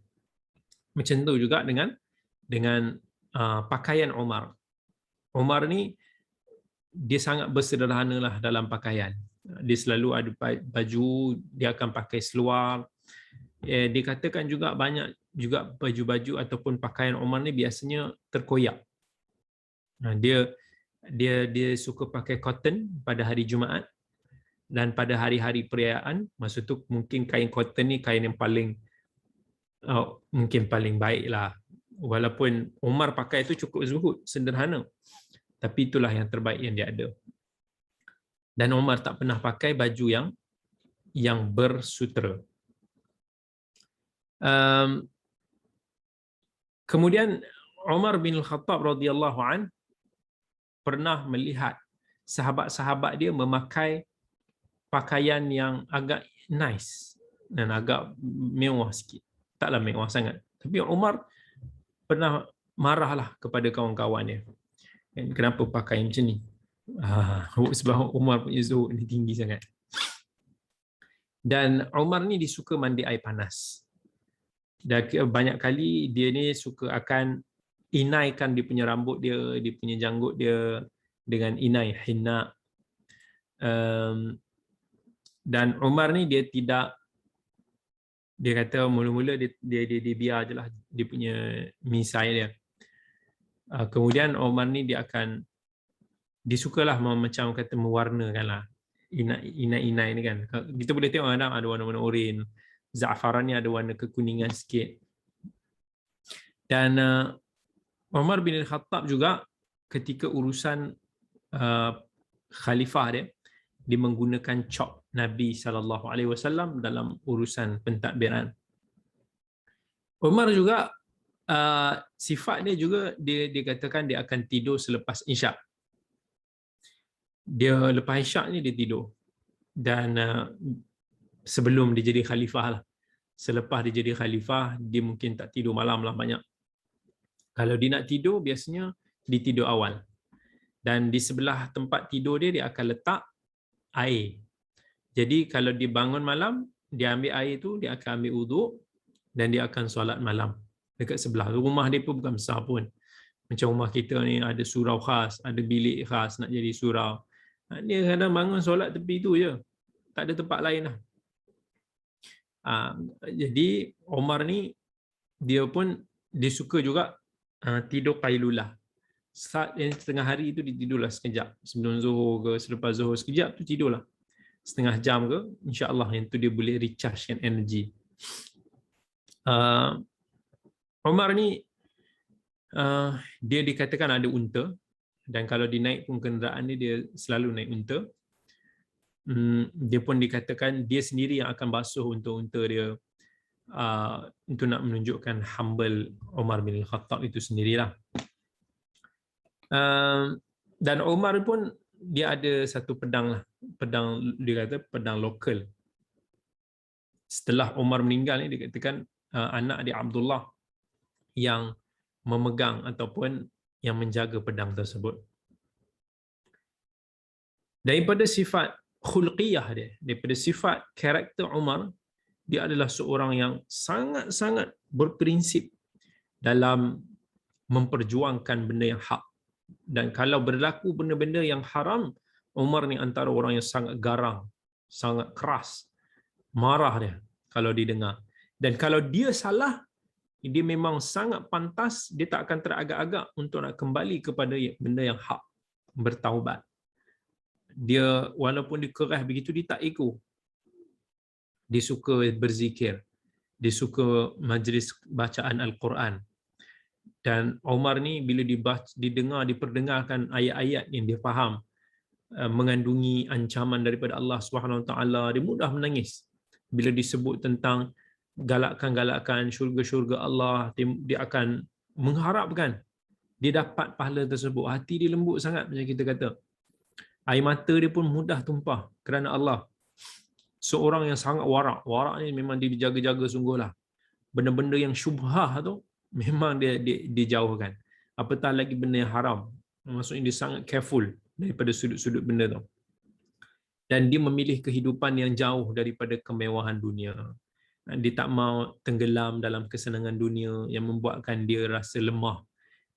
Macam tu juga dengan pakaian Umar. Umar ni dia sangat bersederhana lah dalam pakaian. Dia selalu ada baju, dia akan pakai seluar. Dikatakan juga banyak juga baju-baju ataupun pakaian Umar ni biasanya terkoyak. Dia suka pakai cotton pada hari Jumaat, dan pada hari-hari perayaan, masa tu mungkin kain cotton ni kain yang mungkin paling baik lah. Walaupun Umar pakai itu cukup zuhud, sederhana, tapi itulah yang terbaik yang dia ada. Dan Umar tak pernah pakai baju yang bersutera. Kemudian Umar bin Al-Khattab radhiyallahu an pernah melihat sahabat-sahabat dia memakai pakaian yang agak nice dan agak mewah sikit. Taklah mewah sangat. Tapi Umar pernah marahlah kepada kawan-kawannya. Kenapa pakai macam ni? Sebab Umar punya zuhud ni tinggi sangat. Dan Umar ni disuka mandi air panas. Dan banyak kali dia ni suka akan inaikan dia punya rambut dia punya janggut dia dengan inai, henna. Dan Umar ni dia kata mula-mula dia biar je lah dia punya misai dia. Kemudian Umar ni dia sukalah macam kata mewarnakan lah inai ni kan. Kita boleh tengok ada warna-warna oranye, za'afaran ni ada warna kekuningan sikit. Dan Umar bin Al-Khattab juga ketika urusan khalifah dia menggunakan cop Nabi SAW dalam urusan pentadbiran. Umar juga sifat dia juga dia katakan dia akan tidur selepas Isyak. Dia lepas Isyak ni dia tidur. Dan sebelum dia jadi khalifah lah. Selepas dia jadi khalifah, dia mungkin tak tidur malam lah banyak. Kalau dia nak tidur, biasanya dia tidur awal. Dan di sebelah tempat tidur dia akan letak air. Jadi kalau dia bangun malam, dia ambil air tu, dia akan ambil wuduk dan dia akan solat malam dekat sebelah. Rumah dia pun bukan besar pun. Macam rumah kita ni ada surau khas, ada bilik khas nak jadi surau. Dia kadang bangun solat tepi tu je, tak ada tempat lain lah. Jadi Umar ni dia pun dia suka juga tidur qailulah. Saat yang setengah hari tu dia tidurlah sekejap, sebelum zuhur ke selepas zuhur sekejap tu tidurlah setengah jam ke, insya-Allah yang tu dia boleh rechargekan energi. Umar ni dia dikatakan ada unta, dan kalau dinaik pun kenderaan dia selalu naik unta. Dia pun dikatakan dia sendiri yang akan basuh unta-unta dia untuk nak menunjukkan humble Umar bin Khattab itu sendirilah. Dan Umar pun dia ada satu pedang lah, pedang dia kata pedang lokal. Setelah Umar meninggal ni dikatakan anak dia Abdullah yang memegang ataupun yang menjaga pedang tersebut. Daripada sifat khulqiyah dia, daripada sifat karakter Umar, dia adalah seorang yang sangat-sangat berprinsip dalam memperjuangkan benda yang hak. Dan kalau berlaku benda-benda yang haram, Umar ni antara orang yang sangat garang, sangat keras, marah dia kalau didengar. Dan kalau dia salah, dia memang sangat pantas, dia tak akan teragak-agak untuk nak kembali kepada benda yang hak, bertaubat. Dia walaupun dia keras begitu, dia tak ego. Dia suka berzikir, dia suka majlis bacaan Al-Quran. Dan Umar ni bila didengar, diperdengarkan ayat-ayat yang dia faham mengandungi ancaman daripada Allah Subhanahu Wa Taala, dia mudah menangis. Bila disebut tentang galakan-galakan syurga-syurga Allah, dia akan mengharapkan dia dapat pahala tersebut. Hati dia lembut sangat, macam kita kata. Air mata dia pun mudah tumpah kerana Allah. Seorang yang sangat warak. Warak ni memang dia jaga-jaga sungguhlah. Benda-benda yang syubhah tu memang dia jauhkan. Apatah lagi benda yang haram. Maksudnya dia sangat careful daripada sudut-sudut benda tu. Dan dia memilih kehidupan yang jauh daripada kemewahan dunia. Dia tak mau tenggelam dalam kesenangan dunia yang membuatkan dia rasa lemah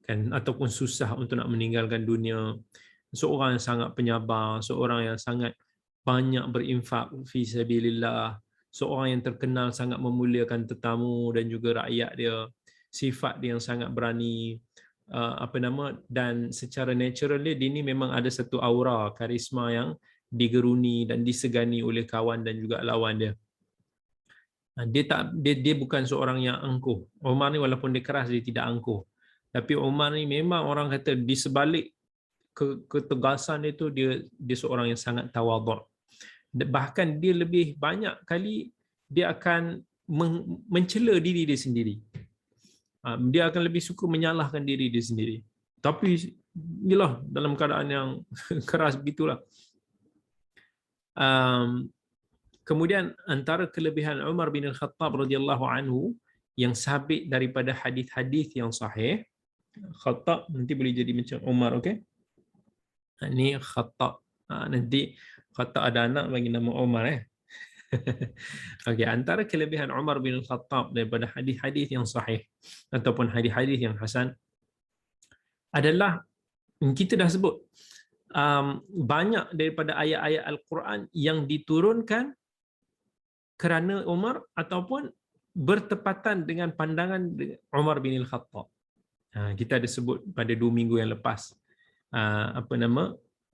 kan, ataupun susah untuk nak meninggalkan dunia. Seorang yang sangat penyabar, seorang yang sangat banyak berinfak fi sabilillah, seorang yang terkenal sangat memuliakan tetamu dan juga rakyat dia. Sifat dia yang sangat berani, dan secara natural dia ni memang ada satu aura karisma yang digeruni dan disegani oleh kawan dan juga lawan dia. Dia bukan seorang yang angkuh. Umar ni walaupun dia keras, dia tidak angkuh. Tapi Umar ni memang orang kata di sebalik ketegasan dia tu, dia seorang yang sangat tawaduk. Bahkan dia lebih banyak kali dia akan mencela diri dia sendiri. Dia akan lebih suka menyalahkan diri dia sendiri. Tapi inilah dalam keadaan yang keras begitulah. Kemudian antara kelebihan Umar bin Al-Khattab radhiyallahu anhu yang sabit daripada hadis-hadis yang sahih. Khattab nanti boleh jadi macam Umar, okey? Ini Khattab. Nanti Khattab ada anak bagi nama Umar Okey, antara kelebihan Umar bin Al-Khattab daripada hadis-hadis yang sahih ataupun hadis-hadis yang hasan adalah kita dah sebut banyak daripada ayat-ayat Al-Quran yang diturunkan kerana Umar ataupun bertepatan dengan pandangan Umar bin Al-Khattab. Kita ada sebut pada 2 minggu yang lepas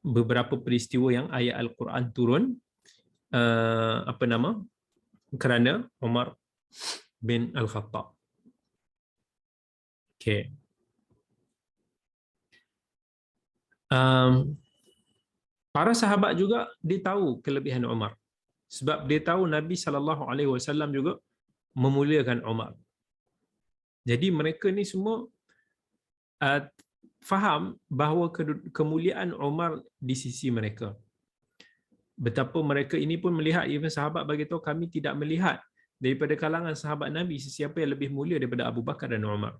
beberapa peristiwa yang ayat Al-Quran turun kerana Umar bin Al-Khattab. Okay. Para sahabat juga dia tahu kelebihan Umar, sebab dia tahu Nabi SAW juga memuliakan Umar. Jadi mereka ni semua faham bahawa kemuliaan Umar di sisi mereka. Betapa mereka ini pun melihat, even sahabat bagi tahu, kami tidak melihat daripada kalangan sahabat Nabi sesiapa yang lebih mulia daripada Abu Bakar dan Umar.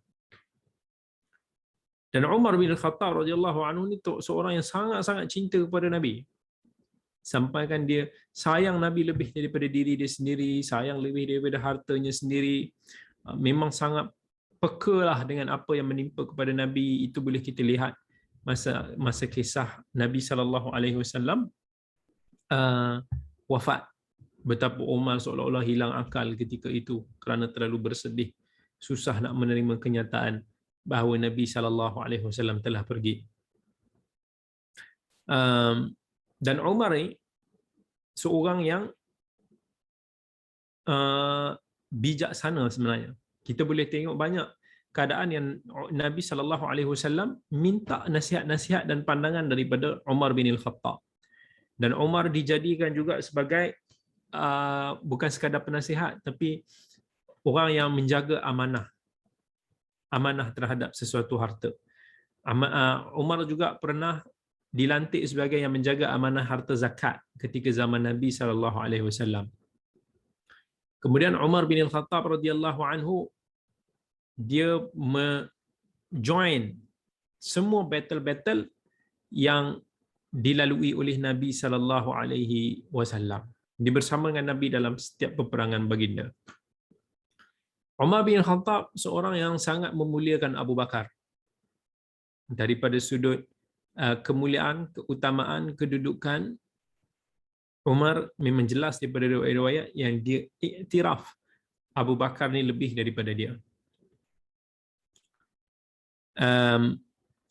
Dan Umar bin Khattab radhiyallahu anhu ni seorang yang sangat-sangat cinta kepada Nabi. Sampaikan dia sayang Nabi lebih daripada diri dia sendiri, sayang lebih daripada hartanya sendiri. Memang sangat pekalah dengan apa yang menimpa kepada Nabi. Itu boleh kita lihat masa kisah Nabi SAW wafat, betapa Umar seolah-olah hilang akal ketika itu kerana terlalu bersedih, susah nak menerima kenyataan bahawa Nabi SAW telah pergi. Dan Umar ni seorang yang bijaksana sebenarnya. Kita boleh tengok banyak keadaan yang Nabi SAW minta nasihat-nasihat dan pandangan daripada Umar bin Al-Khattab. Dan Umar dijadikan juga sebagai bukan sekadar penasihat, tapi orang yang menjaga amanah terhadap sesuatu harta. Umar juga pernah dilantik sebagai yang menjaga amanah harta zakat ketika zaman Nabi SAW. Kemudian Umar bin Al-Khattab radhiyallahu anhu, dia join semua battle-battle yang dilalui oleh Nabi SAW. Dia bersama dengan Nabi dalam setiap peperangan baginda. Umar bin Khattab seorang yang sangat memuliakan Abu Bakar. Daripada sudut kemuliaan, keutamaan, kedudukan, Umar memang jelas daripada riwayat-riwayat yang dia iktiraf Abu Bakar ni lebih daripada dia.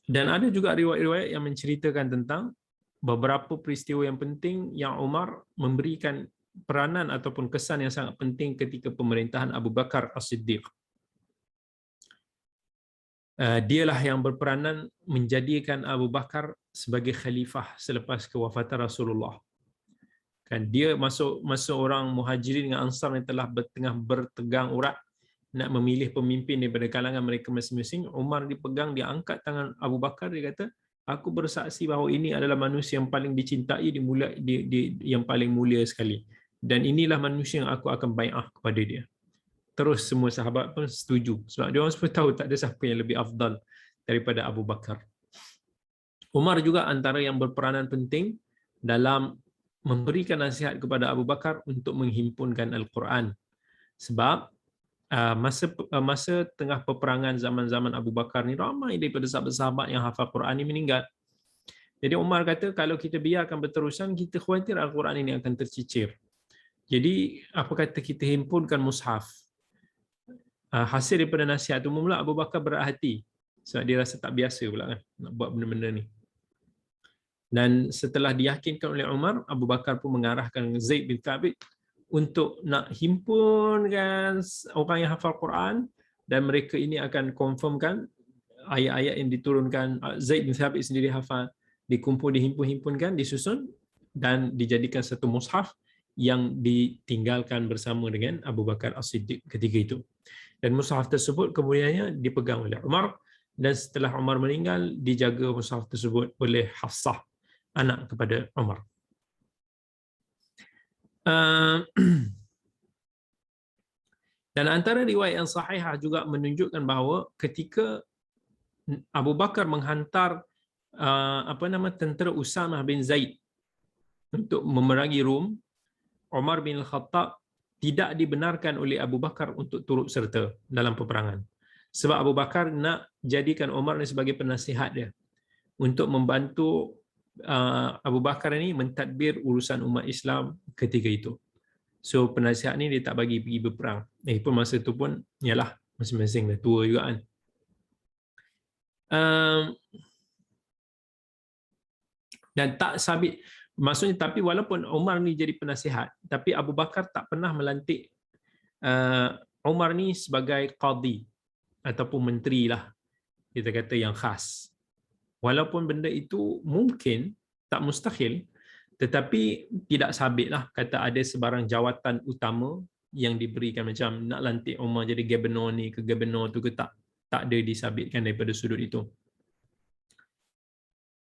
Dan ada juga riwayat-riwayat yang menceritakan tentang beberapa peristiwa yang penting yang Umar memberikan peranan ataupun kesan yang sangat penting ketika pemerintahan Abu Bakar As-Siddiq. Dialah yang berperanan menjadikan Abu Bakar sebagai khalifah selepas kewafatan Rasulullah. Kan dia masa orang Muhajirin dengan Ansar yang telah tengah bertegang urat nak memilih pemimpin daripada kalangan mereka masing-masing, Umar dipegang, dia angkat tangan Abu Bakar, dia kata, aku bersaksi bahawa ini adalah manusia yang paling dicintai, yang paling mulia sekali. Dan inilah manusia yang aku akan bai'ah kepada dia. Terus semua sahabat pun setuju. Sebab dia orang semua tahu tak ada siapa yang lebih afdal daripada Abu Bakar. Umar juga antara yang berperanan penting dalam memberikan nasihat kepada Abu Bakar untuk menghimpunkan Al-Quran. Sebab masa tengah peperangan zaman-zaman Abu Bakar ni, ramai daripada sahabat-sahabat yang hafal Quran ni meninggal. Jadi Umar kata, kalau kita biarkan berterusan, kita khawatir Al-Quran ini akan tercicir. Jadi apa kata kita himpunkan mushaf. Hasil daripada nasihat itu, mula Abu Bakar berat hati sebab dia rasa tak biasa pula kan nak buat benda-benda ni. Dan setelah diyakinkan oleh Umar, Abu Bakar pun mengarahkan Zaid bin Thabit untuk nak himpunkan orang yang hafal Quran, dan mereka ini akan confirmkan ayat-ayat yang diturunkan. Zaid bin Thabit sendiri hafal, dihimpunkan, disusun dan dijadikan satu mushaf yang ditinggalkan bersama dengan Abu Bakar As-Siddiq ketika itu. Dan mushaf tersebut kemudiannya dipegang oleh Umar, dan setelah Umar meninggal dijaga mushaf tersebut oleh Hafsah, anak kepada Umar. Dan antara riwayat yang sahihah juga menunjukkan bahawa ketika Abu Bakar menghantar tentera Usamah bin Zaid untuk memerangi Rom, Umar bin Al-Khattab tidak dibenarkan oleh Abu Bakar untuk turut serta dalam peperangan. Sebab Abu Bakar nak jadikan Umar ni sebagai penasihat dia untuk membantu Abu Bakar ini mentadbir urusan umat Islam ketika itu. So penasihat ni dia tak bagi pergi berperang. Pun masa tu pun yalah masing-masing dah tua juga kan. Dan tak sabit, maksudnya, tapi walaupun Umar ni jadi penasihat, tapi Abu Bakar tak pernah melantik Umar ni sebagai qadi ataupun menteri lah, kita kata yang khas. Walaupun benda itu mungkin, tak mustahil, tetapi tidak sabit lah kata ada sebarang jawatan utama yang diberikan, macam nak lantik Umar jadi governor ni ke governor tu ke, tak ada disabitkan daripada sudut itu.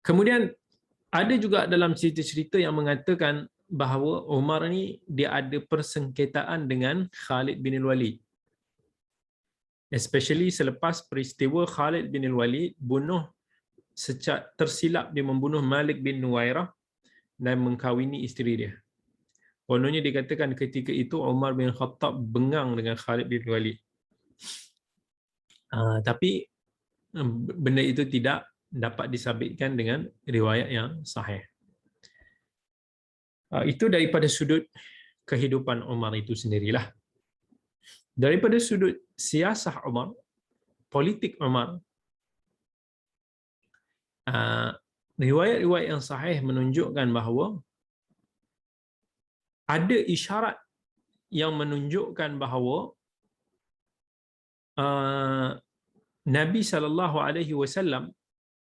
Kemudian ada juga dalam cerita-cerita yang mengatakan bahawa Umar ni dia ada persengketaan dengan Khalid bin Walid. Especially selepas peristiwa Khalid bin Walid secara tersilap dia membunuh Malik bin Nuwairah dan mengkahwini isteri dia. Kononnya dikatakan ketika itu Umar bin Khattab bengang dengan Khalid bin Walid. Tapi benda itu tidak dapat disabitkan dengan riwayat yang sahih. Itu daripada sudut kehidupan Umar itu sendirilah. Daripada sudut siasah Umar, politik Umar, riwayat-riwayat yang sahih menunjukkan bahawa ada isyarat yang menunjukkan bahawa Nabi SAW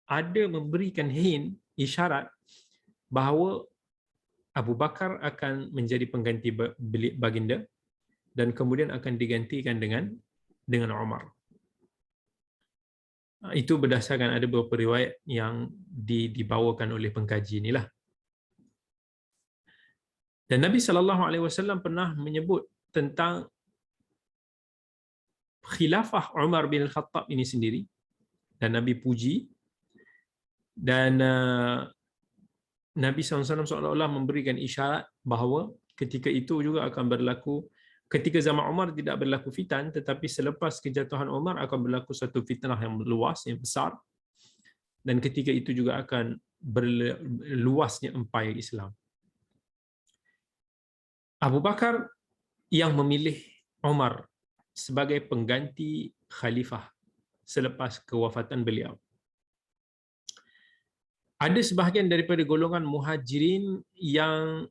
ada memberikan hint, isyarat bahawa Abu Bakar akan menjadi pengganti baginda dan kemudian akan digantikan dengan Umar. Itu berdasarkan ada beberapa riwayat yang dibawakan oleh pengkaji inilah. Dan Nabi SAW pernah menyebut tentang khilafah Umar bin Al-Khattab ini sendiri, dan Nabi puji, dan Nabi SAW seolah-olah memberikan isyarat bahawa ketika itu juga akan berlaku, ketika zaman Umar tidak berlaku fitan, tetapi selepas kejatuhan Umar akan berlaku satu fitnah yang luas, yang besar, dan ketika itu juga akan berluasnya empayar Islam. Abu Bakar yang memilih Umar sebagai pengganti khalifah selepas kewafatan beliau. Ada sebahagian daripada golongan muhajirin yang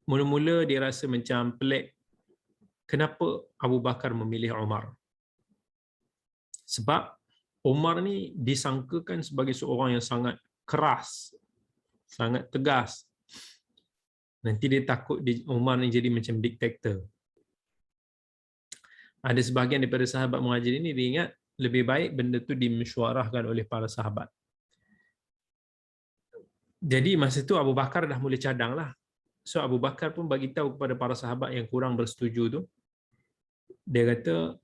mula-mula dia rasa macam pelik, kenapa Abu Bakar memilih Umar? Sebab Umar ni disangkakan sebagai seorang yang sangat keras, sangat tegas. Nanti dia takut Umar ni jadi macam diktator. Ada sebahagian daripada sahabat muhajirin ni dia ingat lebih baik benda tu dimesyuarahkan oleh para sahabat. Jadi masa tu Abu Bakar dah mula cadang lah. So Abu Bakar pun bagi tahu kepada para sahabat yang kurang bersetuju tu, dia kata,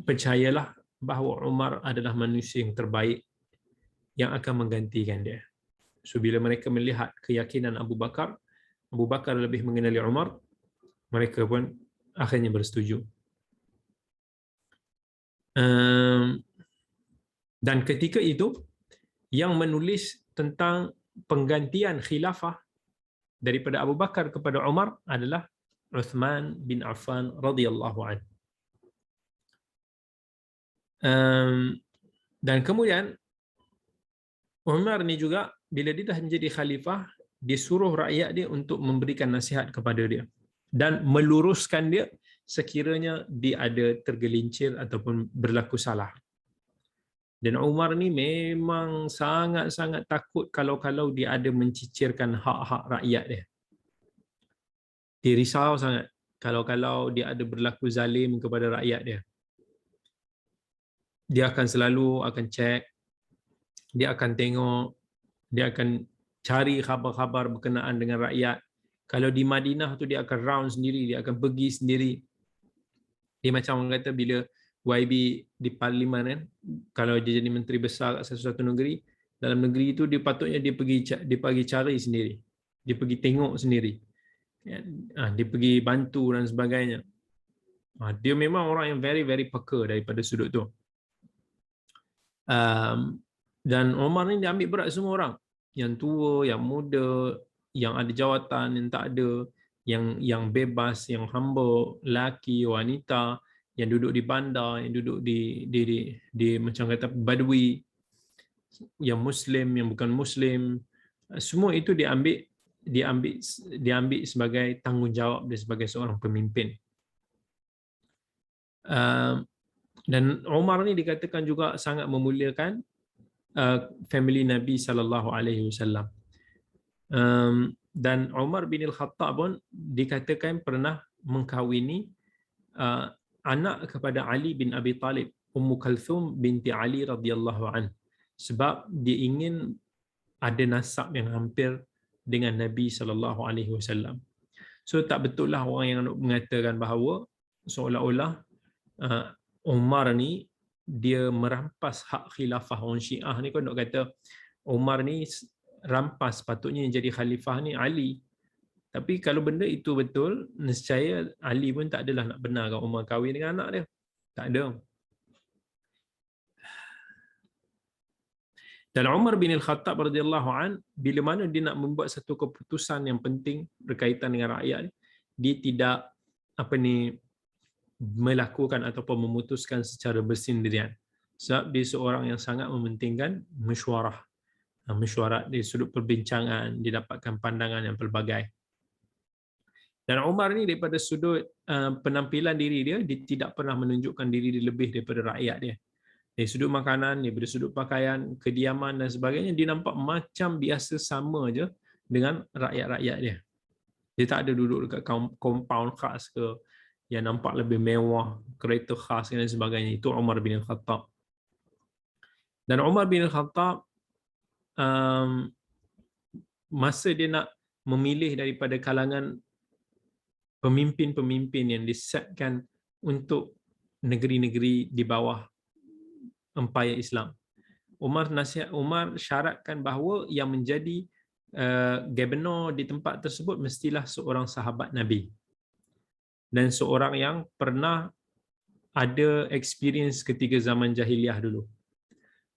percayalah bahawa Umar adalah manusia yang terbaik yang akan menggantikan dia. So bila mereka melihat keyakinan Abu Bakar lebih mengenali Umar, mereka pun akhirnya bersetuju. Dan ketika itu yang menulis tentang penggantian khilafah daripada Abu Bakar kepada Umar adalah Uthman bin Affan radhiyallahu anhu. Dan kemudian Umar ni juga bila dia dah menjadi khalifah, dia suruh rakyat dia untuk memberikan nasihat kepada dia dan meluruskan dia sekiranya dia ada tergelincir ataupun berlaku salah. Dan Umar ni memang sangat-sangat takut kalau dia ada mencicirkan hak-hak rakyat dia. Dia risau sangat kalau dia ada berlaku zalim kepada rakyat dia. Dia akan selalu cek, dia akan tengok, dia akan cari khabar-khabar berkenaan dengan rakyat. Kalau di Madinah tu dia akan round sendiri, dia akan pergi sendiri. Dia macam orang kata bila YB di parlimen kan, kalau dia jadi menteri besar kat satu-satu negeri, dalam negeri itu dia patutnya dia pergi cari sendiri. Dia pergi tengok sendiri. Dia pergi bantu dan sebagainya. Dia memang orang yang very very peka daripada sudut tu. Dan Umar ni dia ambil berat semua orang. Yang tua, yang muda, yang ada jawatan, yang tak ada, yang bebas, yang hamba, lelaki, wanita, yang duduk di bandar, yang duduk di macam kata badui, yang muslim, yang bukan muslim, semua itu diambil sebagai tanggungjawab dia sebagai seorang pemimpin. Dan Umar ni dikatakan juga sangat memuliakan family Nabi SAW. Dan Umar bin Al-Khattab pun dikatakan pernah mengkahwini anak kepada Ali bin Abi Talib, Ummu Kalthum binti Ali radhiyallahu anhu, sebab dia ingin ada nasab yang hampir dengan Nabi SAW. So tak betul lah orang yang mengatakan bahawa seolah-olah Umar ni dia merampas hak khilafah. Orang Syiah ni kan nak kata Umar ni rampas, patutnya yang jadi khalifah ni Ali. Tapi kalau benda itu betul, nescaya Ali pun tak adalah nak benarkan Umar kahwin dengan anak dia. Tak ada. Dan Umar bin Al-Khattab radhiyallahu an, bila mana dia nak membuat satu keputusan yang penting berkaitan dengan rakyat, dia tidak melakukan ataupun memutuskan secara bersendirian. Sebab dia seorang yang sangat mementingkan mesyuarah. Mesyuarat di sudut perbincangan, didapatkan pandangan yang pelbagai. Dan Umar ni daripada sudut penampilan diri dia, dia tidak pernah menunjukkan diri dia lebih daripada rakyat dia. Dari sudut makanan, daripada sudut pakaian, kediaman dan sebagainya, dia nampak macam biasa sama je dengan rakyat-rakyat dia. Dia tak ada duduk dekat compound khas ke, yang nampak lebih mewah, kereta khas dan sebagainya. Itu Umar bin Al-Khattab. Dan Umar bin Al-Khattab, masa dia nak memilih daripada kalangan pemimpin-pemimpin yang disetkan untuk negeri-negeri di bawah empayar Islam, Umar syaratkan bahawa yang menjadi gubernur di tempat tersebut mestilah seorang sahabat Nabi dan seorang yang pernah ada experience ketika zaman jahiliah dulu.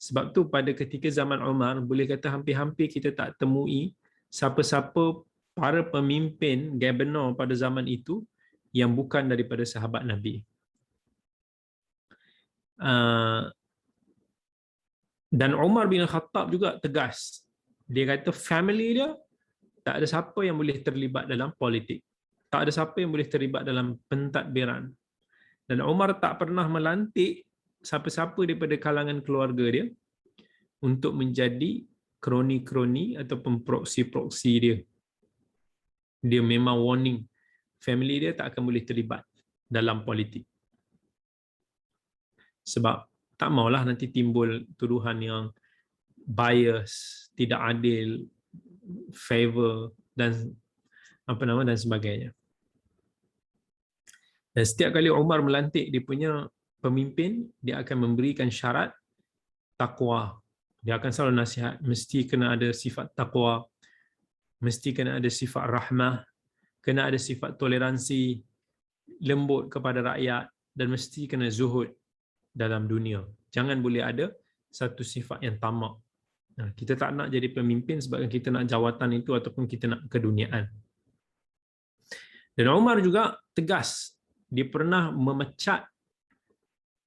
Sebab tu pada ketika zaman Umar, boleh kata hampir-hampir kita tak temui siapa-siapa para pemimpin gubernur pada zaman itu yang bukan daripada sahabat Nabi. Dan Umar bin Khattab juga tegas. Dia kata family dia tak ada siapa yang boleh terlibat dalam politik. Tak ada siapa yang boleh terlibat dalam pentadbiran. Dan Umar tak pernah melantik siapa-siapa daripada kalangan keluarga dia untuk menjadi kroni-kroni ataupun proksi-proksi dia. Dia memang warning, family dia tak akan boleh terlibat dalam politik. Sebab tak maulah nanti timbul tuduhan yang bias, tidak adil, favor dan dan sebagainya. Dan setiap kali Umar melantik dia punya pemimpin, dia akan memberikan syarat takwa. Dia akan selalu nasihat, mesti kena ada sifat takwa, mesti kena ada sifat rahmah, kena ada sifat toleransi, lembut kepada rakyat, dan mesti kena zuhud dalam dunia. Jangan boleh ada satu sifat yang tamak. Kita tak nak jadi pemimpin sebab kita nak jawatan itu ataupun kita nak keduniaan. Dan Umar juga tegas. Dia pernah memecat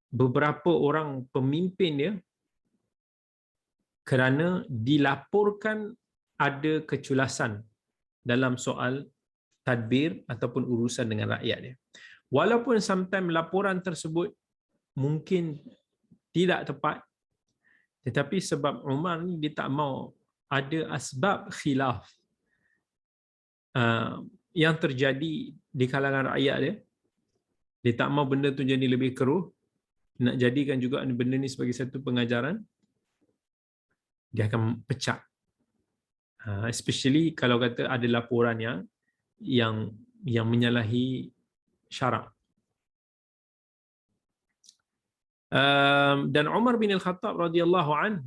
beberapa orang pemimpin dia kerana dilaporkan ada keculasan dalam soal tadbir ataupun urusan dengan rakyat dia. Walaupun sometimes laporan tersebut mungkin tidak tepat, tetapi sebab Umar ni dia tak mau ada asbab khilaf yang terjadi di kalangan rakyat dia. Dia tak mau benda tu jadi lebih keruh, nak jadikan juga benda ni sebagai satu pengajaran, dia akan pecat. Especially kalau kata ada laporan yang menyalahi syarak. Dan Umar bin Al-Khattab radhiyallahu an,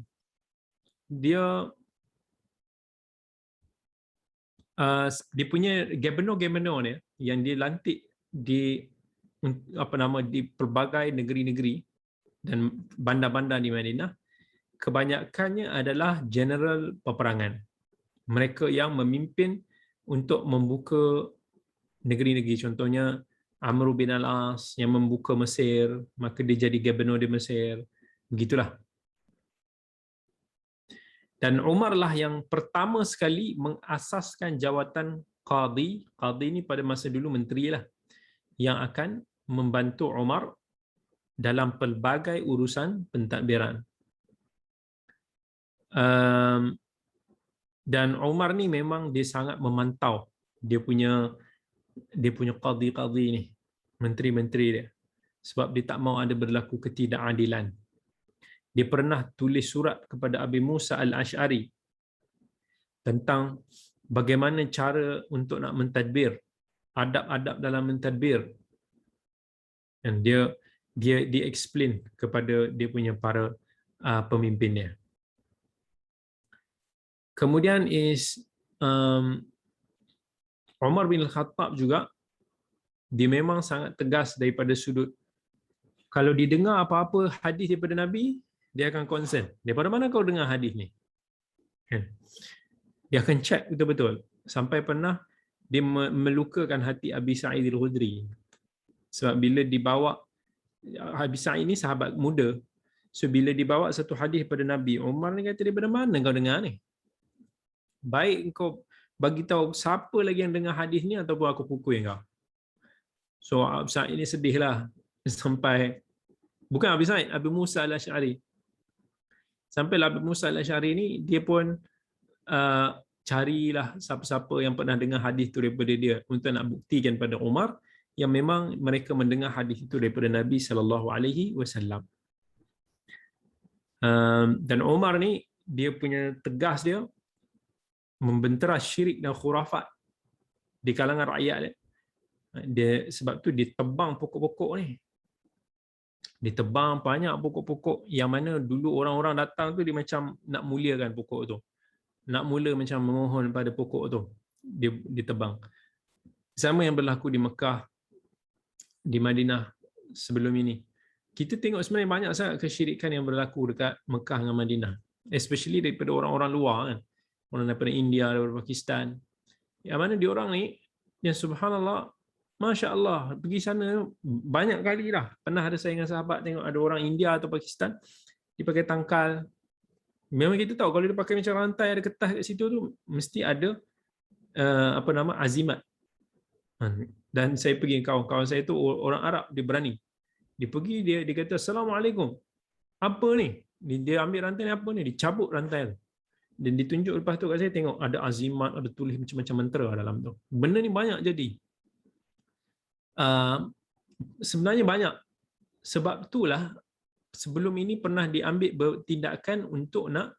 dia punya gubernur-gubernur dia yang dilantik di di pelbagai negeri-negeri dan bandar-bandar di Madinah, kebanyakannya adalah general peperangan. Mereka yang memimpin untuk membuka negeri-negeri. Contohnya Amr bin al-As yang membuka Mesir, maka dia jadi gubernur di Mesir. Begitulah. Dan Umar lah yang pertama sekali mengasaskan jawatan qadi. Qadi ni pada masa dulu menteri lah, yang akan membantu Umar dalam pelbagai urusan pentadbiran. Dan Umar ni memang dia sangat memantau dia punya qadi-qadi ni, menteri-menteri dia, sebab dia tak mau ada berlaku ketidakadilan. Dia pernah tulis surat kepada Abi Musa al-Ash'ari tentang bagaimana cara untuk nak mentadbir, adab-adab dalam mentadbir. Dan dia explain kepada dia punya para pemimpinnya. Kemudian Umar bin Al-Khattab juga, dia memang sangat tegas daripada sudut, kalau didengar apa-apa hadis daripada Nabi, dia akan concern. Daripada mana kau dengar hadis ni? Kan? Dia akan check betul-betul. Sampai pernah dia melukakan hati Abi Sa'id al-Khudri. Sebab bila dibawa, Abi Sa'id ni sahabat muda. So bila dibawa satu hadis pada Nabi, Umar ni kata, daripada mana kau dengar ni? Baik kau bagi tahu siapa lagi yang dengar hadis ni ataupun aku pukul kau. So Abi Sa'id ni sedihlah sampai, bukan Abi Sa'id, Abi Musa al-Asy'ari. Sampailah Abi Musa al-Asy'ari ni dia pun carilah siapa-siapa yang pernah dengar hadis tu daripada dia untuk nak buktikan pada Umar yang memang mereka mendengar hadis itu daripada Nabi SAW. Dan Umar ni dia punya tegas dia membentera syirik dan khurafat di kalangan rakyat dia. Sebab tu dia tebang pokok-pokok ni. Ditebang banyak pokok-pokok yang mana dulu orang-orang datang tu dia macam nak muliakan pokok tu. Nak mula macam memohon pada pokok tu. Dia ditebang. Sama yang berlaku di Mekah, di Madinah sebelum ini. Kita tengok sebenarnya banyak sangat kesyirikan yang berlaku dekat Mekah dengan Madinah. Especially daripada orang-orang luar kan. Orang daripada India, daripada Pakistan. Yang mana diorang ni, yang subhanallah, Masya Allah, pergi sana banyak kali lah. Pernah ada saya dengan sahabat tengok ada orang India atau Pakistan, dia pakai tangkal. Memang kita tahu kalau dia pakai macam rantai ada kertas kat situ tu mesti ada azimat. Dan saya pergi kawan saya tu orang Arab, dia berani. Dia pergi dia kata Assalamualaikum. Apa ni? Dia ambil rantai ni, apa ni? Dicabut rantai tu. Dan ditunjuk lepas tu kat saya, tengok ada azimat, ada tulis macam-macam mantra dalam tu. Benda ni banyak jadi. Sebenarnya banyak. Sebab itulah sebelum ini pernah diambil tindakan untuk nak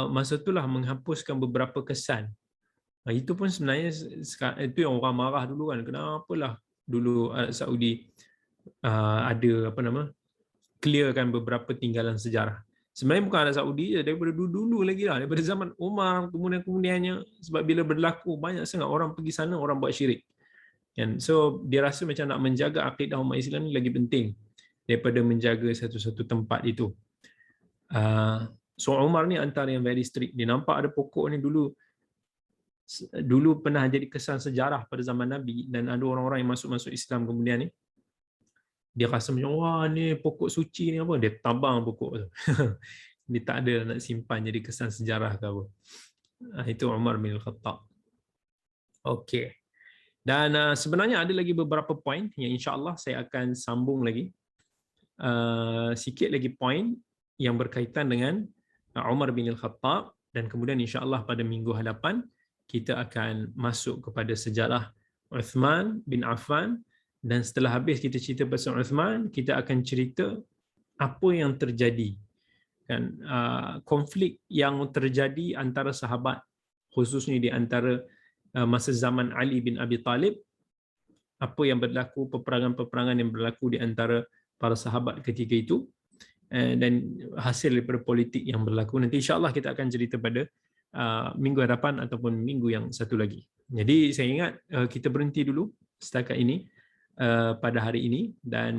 masa itulah menghapuskan beberapa kesan. Itu pun sebenarnya itu yang orang marah dulu kan, kenapalah dulu Saudi ada clearkan beberapa tinggalan sejarah. Sebenarnya bukan Arab Saudi je, daripada dulu lagi lah, daripada zaman Umar, kemudiannya, sebab bila berlaku banyak sangat orang pergi sana, orang buat syirik. And so dia rasa macam nak menjaga akidah umat Islam ni lagi penting daripada menjaga satu-satu tempat itu. So Umar ni antara yang very strict. Dia nampak ada pokok ni dulu pernah jadi kesan sejarah pada zaman Nabi, dan ada orang-orang yang masuk Islam kemudian ni, dia rasa macam, wah ni pokok suci ni apa, dia tabang pokok tu. Dia tak ada nak simpan jadi kesan sejarah ke apa. Itu Umar bin Khattab. Okey. Dan sebenarnya ada lagi beberapa poin yang insya-Allah saya akan sambung lagi. Sikit lagi poin yang berkaitan dengan Umar bin Khattab, dan kemudian insya-Allah pada minggu hadapan kita akan masuk kepada sejarah Uthman bin Affan. Dan setelah habis kita cerita pasal Uthman, kita akan cerita apa yang terjadi, kan, konflik yang terjadi antara sahabat, khususnya di antara masa zaman Ali bin Abi Talib, apa yang berlaku, peperangan-peperangan yang berlaku di antara para sahabat ketika itu, dan hasil daripada politik yang berlaku. Nanti insya-Allah kita akan cerita pada minggu hadapan ataupun minggu yang satu lagi. Jadi saya ingat kita berhenti dulu setakat ini pada hari ini, dan